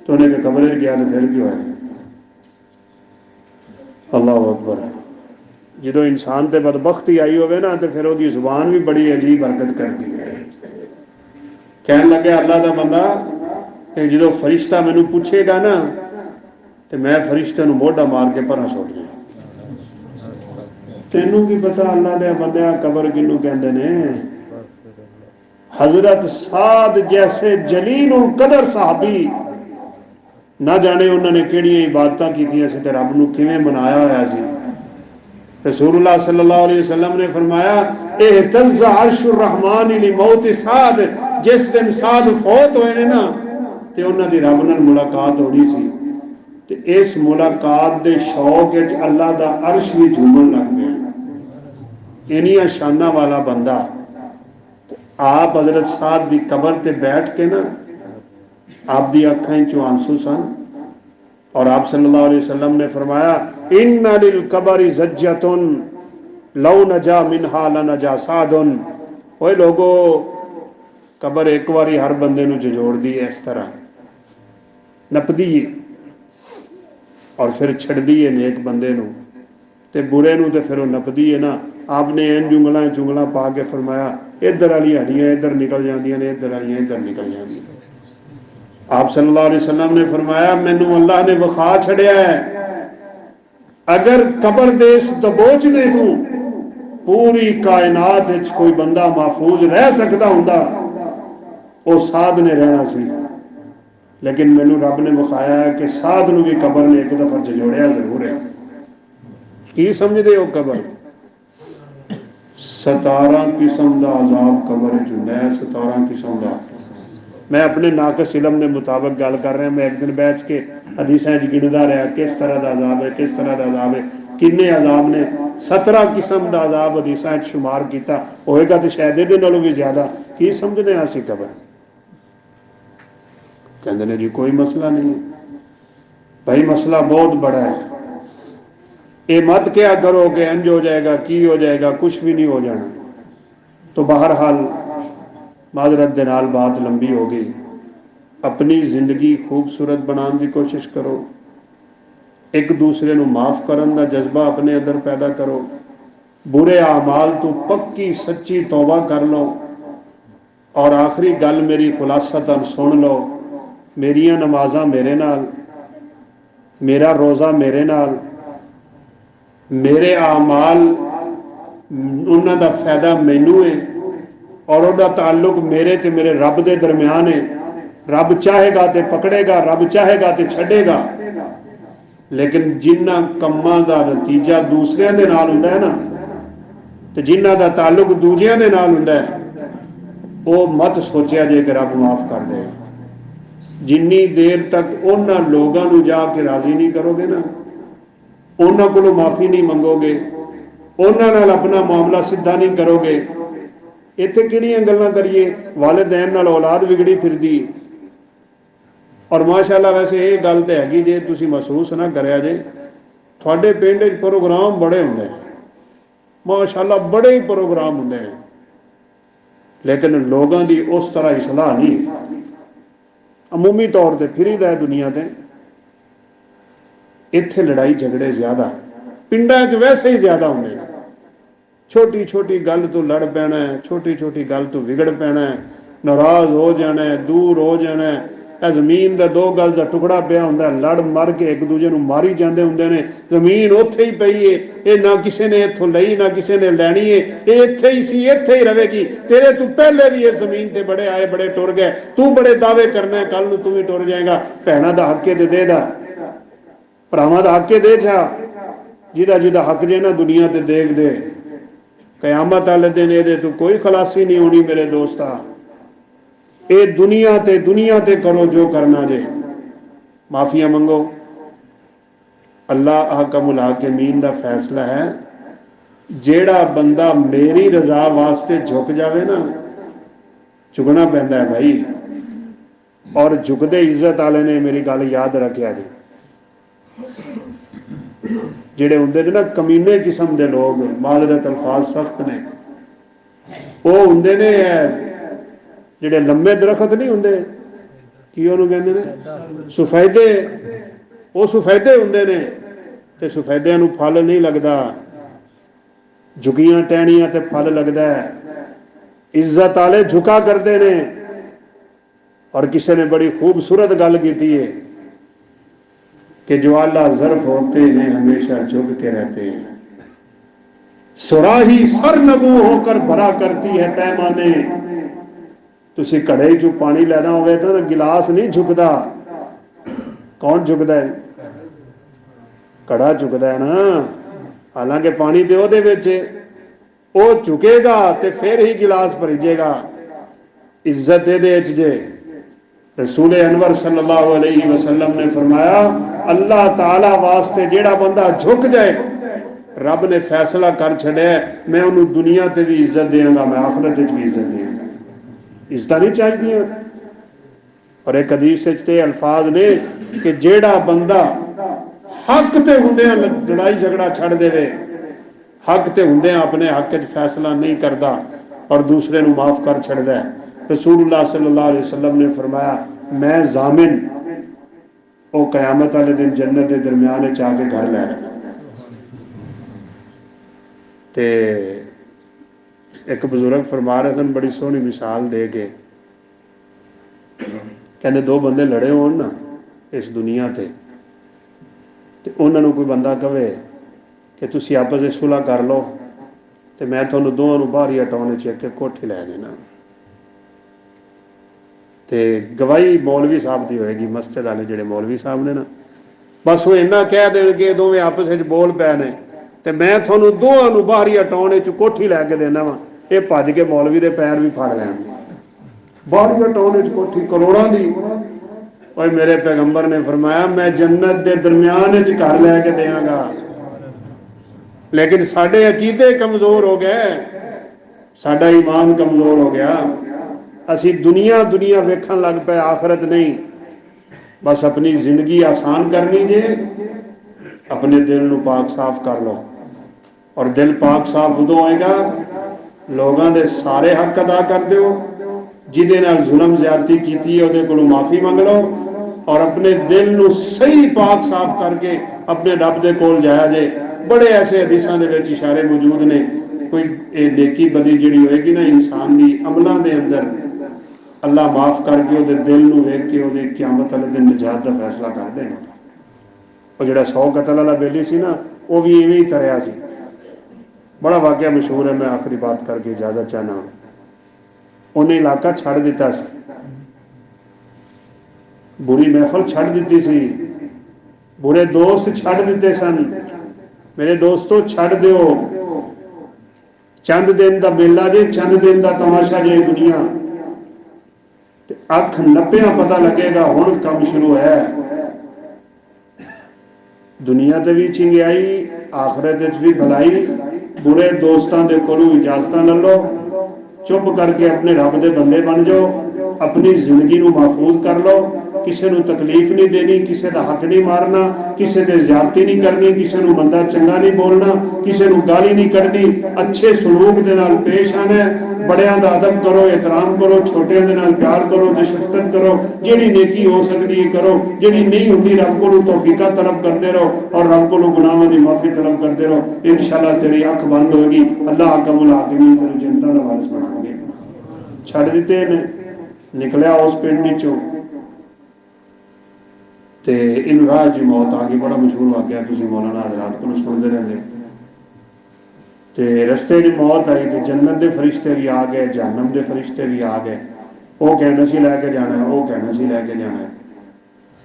तो उन्हें कि कब्र च गया तो फिर क्यों है? अल्लाह अकबर। जो इंसान ते बदबख्ती आई होवे ना, तो फिर उसकी जुबान भी बड़ी अजीब हरकत करती है। कहने लगे अल्लाह का बंदा, जो फरिश्ता मैनू पूछेगा ना, तो मैं फरिश्ते नूं मोढ़ा मार के परा सुट जाऊं। तेनू की पता अल्लाह दे बंदे कब्र किनू कहंदे ने? हजरत साद जैसे जलील उल कदर साहबी, ना जाने उन्होंने किहड़ियां इबादतां कीतियां सी ते रब नूं किवें मनाया होया सी। रसूलुल्लाह सल्लल्लाहु अलैहि वसल्लम ने फरमाया इहतज़्ज़ा अर्शुर रहमान लि मौत साद, जिस दिन साद फौत होए ने ना, ते उन्हां दी रब नाल मुलाकात होनी सी। ते इस मुलाकात दे शौक विच अल्लाह दा अर्श भी झूमन लग पिया। इन्नियां शानां वाला बंदा। आप हजरत साद दी कब्र ते बैठ के ना, आप दी अखां चों आंसू सन, और आप सल्लल्लाहु अलैहि वसल्लम ने फरमाया इन्ना लिल कब्रि ज़ज्जतुन लौ नजा मिनहा लनजा सादुन। ओए लोगो, कब्र एक बारी हर बंदे नूं झजोड़ दी है, इस तरह नपदी है और फिर छड़दी है नेक बंदे नूं, ते बुरे नूं ते फिर वो नपदी है ना। आपने इन जुंगलां पा के फरमाया इधर वाली हड्डियां इधर निकल जांदियां ने, इधर वालियां इधर निकल जांदियां। आप सल्लल्लाहु अलैहि वसल्लम ने फरमाया मैनू अल्लाह ने विखा छड़िया है अगर कबर दे इस दबोचने को पूरी कायनात विच कोई बंदा महफूज रह सकता हुंदा वो साध ने रहना सी। लेकिन मैनू रब ने विखाया है कि साध नूं भी कबर ने एक दफा झजोड़िया जरूर है। की समझदे हो कबर? 17 किस्म का अजाब कबर च हुंदा है, 17 किस्म का। मैं अपने नाकस इलम के मुताबिक गल कर रहा। मैं एक दिन बैठ के हदीसां गिनदा रहा किस तरह का अजाब है, किस तरह का अजाब है, किन्ने अजाब ने। 17 किस्म का अजाब हदीसां शुमार किया होएगा तो शायद ये नालों भी ज्यादा। की समझने असीं कबर? कहते ने जी कोई मसला नहीं भाई, मसला बहुत बड़ा है। ये मत क्या करो कि इंज हो जाएगा, की हो जाएगा, कुछ भी नहीं हो जाना। तो बहरहाल माजरत दे नाल बात लंबी हो गई। अपनी जिंदगी खूबसूरत बनाने की कोशिश करो, एक दूसरे को माफ करने का जज्बा अपने अंदर पैदा करो, बुरे आमाल तो पक्की सच्ची तौबा कर लो। और आखिरी गल मेरी खुलासतन सुन लो, मेरिया नमाजा मेरे नाल, मेरा रोज़ा मेरे नाल, मेरे आमाल उन्हां दा फायदा मैनू है और उहदा ताल्लुक मेरे ते मेरे रब दे दरम्यान है। रब चाहेगा तो पकड़ेगा, रब चाहेगा तो छड़ेगा। लेकिन जिन्हां कम्मां दा नतीजा दूसरियां दे नाल हुंदा है ना, ते जिन्हां दा ताल्लुक दूजियां दे नाल हुंदा है, वो मत सोचिया जे कि रब माफ कर देगा। जिन्नी देर तक उन्हां लोगां नूं जाके राजी नहीं करोगे ना, उन्हां कोलों माफी नहीं मंगोगे, उन्हां नाल अपना मामला सीधा नहीं करोगे। इत्थे किहड़ियां गल्लां करिए, वालिदैन नाल औलाद विगड़ी फिरदी। और माशाअल्लाह वैसे ये गल तो हैगी जे तुसीं महसूस ना करिया जे, तुहाडे पिंड च प्रोग्राम बड़े हुंदे ने, माशाअल्लाह बड़े ही प्रोग्राम हुंदे ने, लेकिन लोगों की उस तरह इसलाह नहीं। अमूमी तौर पर फिरीदा है दुनिया ते, इत्थे लड़ाई झगड़े ज्यादा, पिंडां च वैसे ही ज्यादा होंगे। छोटी छोटी गल तो लड़ पैना है, छोटी छोटी गल तो विगड़ पैना है, नाराज हो जाना है, दूर हो जाना है। जमीन का 2 गज का टुकड़ा पिया होंदा, लड़ मर के एक दूजे नूं मारी जाते होंदे ने। जमीन उत्थे ही पई है, ये ना किसी ने इत्थों लई ना किसी ने लैनी है, ये इत्थे ही सी इत्थे ही रहेगी। तेरे तू पहले भी इस जमीन ते बड़े आए बड़े टुर गए, तू बड़े दावे करना है, कल नूं तू भी टुर जाएगा। भैणां दा हक दे दे दा, भरावां दा हक दे जा, जिहदा जिहदा हक जे ना दुनिया ते देख दे। कयामत वाले दिन ये तो कोई खलासी नहीं होनी मेरे दोस्ता। ये दुनिया ते करो जो करना जे, माफिया मंगो। अल्लाह अहकमुल हाकिमीन दा फैसला है, जेड़ा बंदा मेरी रजा वास्ते झुक जावे ना, झुकना पैंदा है भाई। और झुकदे इज्जत वाले ने, मेरी गल याद रखिया जी, जेड़े हुंदे ने ना कमीने किस्म के लोग, माजरत अल्फाज सख्त ने, वो हुंदे ने जेड़े लम्बे दरखत नहीं हुंदे, की उहनूं कहंदे ने, सुफैदे। वो सुफैदे हुंदे ने ते सुफैदियां नूं फल नहीं लगदा, झुकियां टहनियां ते फल लगदा है। इज्जत वाले झुका करते ने। और किसी ने बड़ी खूबसूरत गल की है कि जो आला ज़र्फ होते हैं हमेशा झुक के रहते हैं, सुराही सरनगू होकर भरा करती है पैमाने। तुसी घड़े चो पानी लेना होवे तो गिलास नहीं झुकदा, कौन झुकदा है? घड़ा झुकदा है ना। हालांकि पानी तो ओहदे विच वो झुकेगा तो फिर ही गिलास भरीजेगा। इज्जत इहदे विच जे। रसूल अनवर सल्लल्लाहु अलैहि वसल्लम ने फरमाया, अल्लाह ताला वास्ते जेड़ा बंदा झुक जाए, रब ने फैसला कर छड़िया, मैं उन्होंने दुनिया ते भी इज्जत देंगा, मैं आखिरत भी इज्जत देंगा। इज्जत नहीं चाहिए। और एक हदीस ते अल्फाज ने कि जेड़ा बंदा हक ते हुंदियां लड़ाई झगड़ा छड़ देवे, हक ते हुंदियां अपने हक च फैसला नहीं करता और दूसरे नूं माफ कर छड़दा है, रसूलुल्लाह सल्लल्लाहु अलैहि वसल्लम ने फरमाया, मैं जामिन वो कयामत वाले दिन जन्नत के दरम्यान आके घर लै रहा। ते एक बजुर्ग फरमा रहे सन बड़ी सोहनी मिसाल दे के, कहते 2 बंदे लड़े होण ना इस दुनिया ते उन्होंने कोई बंदा कहे कि तुसी आपस में सुलह कर लो तो मैं तुहानूं दोवां नूं बाहर ही हटाने एक एक कोठी लै देना। तो गवाही मौलवी साहब की होएगी, मस्जिद वाले जिहड़े मौलवी साहब ने ना, बस वो इन्ना कह देणगे दोवें आपस में बोल पै ने तो मैं तुहानूं दोवां नूं बाहर ही हटाने कोठी लै के देना वा। ये भज के मौलवी के पैर भी फड़ लैण, बाहर ही हटाने कोठी करोड़ों की। और मेरे पैगंबर ने फरमाया मैं जन्नत के दरम्यान घर लैके देंगा। लेकिन साडे अकीदे कमजोर हो गए, साडा ईमान कमजोर हो गया। असी दुनिया दुनिया वेखण लग पे, आखरत नहीं। बस अपनी जिंदगी आसान करनी जे, अपने दिल नूं पाक साफ कर लो। और दिल पाक साफ उदों होएगा लोगों के सारे हक अदा कर दो, जिहदे नाल जुल्म ज्यादती कीती है उहदे कोलों माफ़ी मंग लो और अपने दिल नूं सही पाक साफ करके अपने रब दे कोल जाया जे। बड़े ऐसे हदीसां दे विच इशारे मौजूद ने, कोई नेकी बदी जिहड़ी होएगी ना इंसान दी अमलां दे अंदर, अल्लाह माफ करके उहदे दिल नूं वेख के उहदे क़यामत वाले दिन निजात दा फैसला कर देना। और जिहड़ा 100 कतल वाला बेली सी ना, वो भी इवें ही तरिया सी। बड़ा वाकया मशहूर है, मैं आखिरी बात करके इजाजत चाहना। उन्हें इलाका छड़ दिता सी, बुरी महफल छड़ दी सी, बुरे दोस्त छड़ दिते सन। मेरे दोस्तों छड़ दिओ, चंद दिन का मेला जे, चंद दिन का तमाशा जे दुनिया। अख नप्पिया पता लगेगा हुण कम शुरू है। दुनिया ते भी चिंगियाई, आखिरत भी भलाई। बुरे दोस्तों के कोलों इजाजत न लो, चुप करके अपने रब दे बंदे बन जाओ, अपनी जिंदगी नूं महफूज कर लो। किसी नूं तकलीफ नहीं देनी, किसी का हक नहीं मारना, किसी दे ज्यादती नहीं करनी, किसी नूं मंदा चंगा नहीं बोलना, किसी नूं गाली नहीं करनी। अच्छे सलूक दे नाल पेश आना, बड़ियां दा अदब करो, एहतराम करो, छोटियां दे नाल प्यार करो ते शफकत करो। जिहड़ी नेकी हो सकती है करो, जिहड़ी नहीं होंदी रब कोलों तौफीका तलब करते रहो और रब कोलों गुनाहां दी माफी तलब करते रहो। इंशाअल्लाह तेरी अख बंद होगी, अल्लाह हकमुल हाकिमीन तेरी जनता दा वारिस बनाएंगे। छड़ दिते ने, निकलिया उस पिंड चों ते इन राह च मौत आ गई। बड़ा मशहूर वाकया, तुसीं मौलाना हजरात को सुनते रहंदे। ते रस्ते च मौत आई तो जन्नत के फरिश्ते भी आ गए, जहन्नम के फरिश्ते भी आ गए। वो कहना सी लैके जाना है, वो कहना सी लैके जाना है।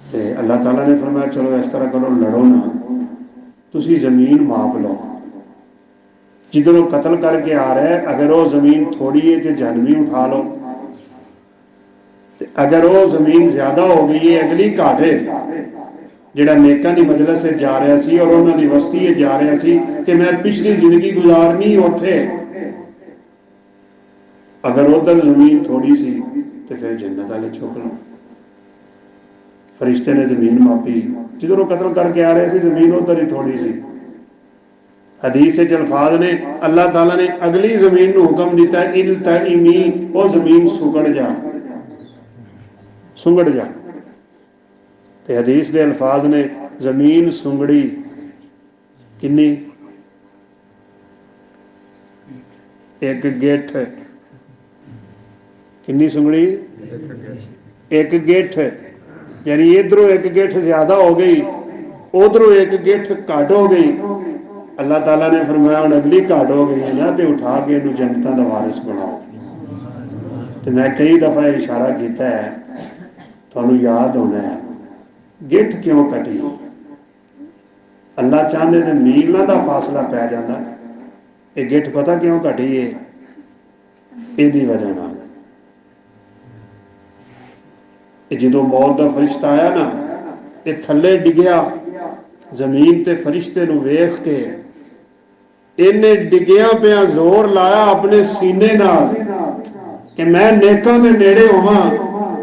ते अल्लाह ताला ने फरमाया चलो इस तरह करो, लड़ो ना, तुसीं जमीन माप लो। जिधरों कत्ल करके आ रहा है, अगर वो जमीन थोड़ी है तो जहन्नमी उठा लो, अगर वो जमीन ज्यादा हो गई है, अगली घाट है, जिहड़ा नेकां दी मजलिस से जा रहा सी और उन्हां दी बस्ती है जा रहा सी कि मैं पिछली जिंदगी गुजारनी उत्थे, अगर उधर जमीन थोड़ी सी तो फिर जन्नत वाले चुक लो। फरिश्ते ने जमीन मापी, जिधरों कत्ल करके आ रहे थे जमीन उधर ही थोड़ी सी। हदीस के अल्फाज ने, अल्लाह ताला ने अगली जमीन को हुक्म दिता, इल्तइमी, वो जमीन सुगड़ जा, सुंगड़ जा। ते हदीस के अल्फाज ने जमीन सुंगड़ी किन्नी, एक गिठ, किन्नी सुंगड़ी, एक गिठ, यानी इधरों एक गिठ ज्यादा हो गई, उधरों एक गिठ घट हो गई। अल्लाह ताला ने फरमाया हुण अगली घट हो गई है ना, तो उठा के इन्हू जनता का वारिस बनाओ। तो मैं कई दफा इशारा किया है, तुहानू याद होना है, गिठ क्यों कटी? अल्लाह चाहते तो मीलों का फासला पै जाता। ये गिठ पता क्यों घटी है? यदी वजह नाल। जो मौत का फरिश्ता आया ना, ये थले डिगया जमीन ते फरिश्ते नू वेख के, इन्हें डिगिया पे जोर लाया अपने सीने नाल कि मैं नेकां दे नेड़े होवां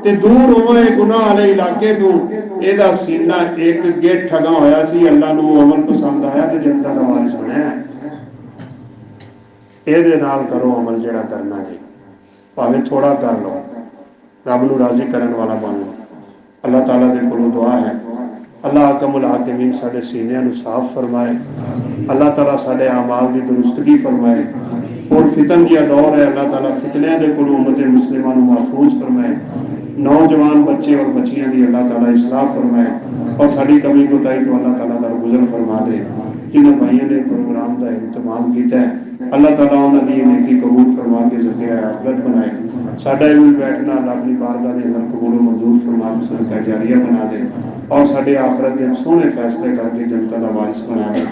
ते दूर होवां ये गुनाह वाले इलाके तों। एदा सीना एक गिठ ठगा होया सी, अल्लाह नू अमल पसंद आया ते जनता दा वारिस बनया। ਇਹਦੇ नाल करो अमल जिहड़ा करना है, भावें थोड़ा कर लो, रब नू राजी करन वाला बन लो। अल्लाह ताला दे कोलों दुआ है, अल्लाह हकमुल हाकिमीन साडे सीनियां नू साफ फरमाए, अल्लाह ताला साडे अमाल दी दुरुस्तगी फरमाए। और फितन जिहा दौर है, अल्लाह ताला फितनियां दे कोलों उम्मत मुस्लिमां नू महफूज फरमाए। नौजवान बच्चे और बच्चियां दी अल्लाह ताला इस्लाह फरमाए और साडी कमी कोताही तो अल्लाह ताला दरगुजर फरमा दे। जिन्होंने भाइयों ने प्रोग्राम का इंतजाम किया है। अल्लाह ताला उन्होंने नेकी कबूल फरमा के ज़रिया आखिरत बनाए। साडा भी बैठना अल्लाह अपनी बारगाह के अंदर कबूल मंजूर फरमा के सदका जारिया बना दे और साडे आखिरत के सोहने फैसले करके जनता का वारिस बना दे।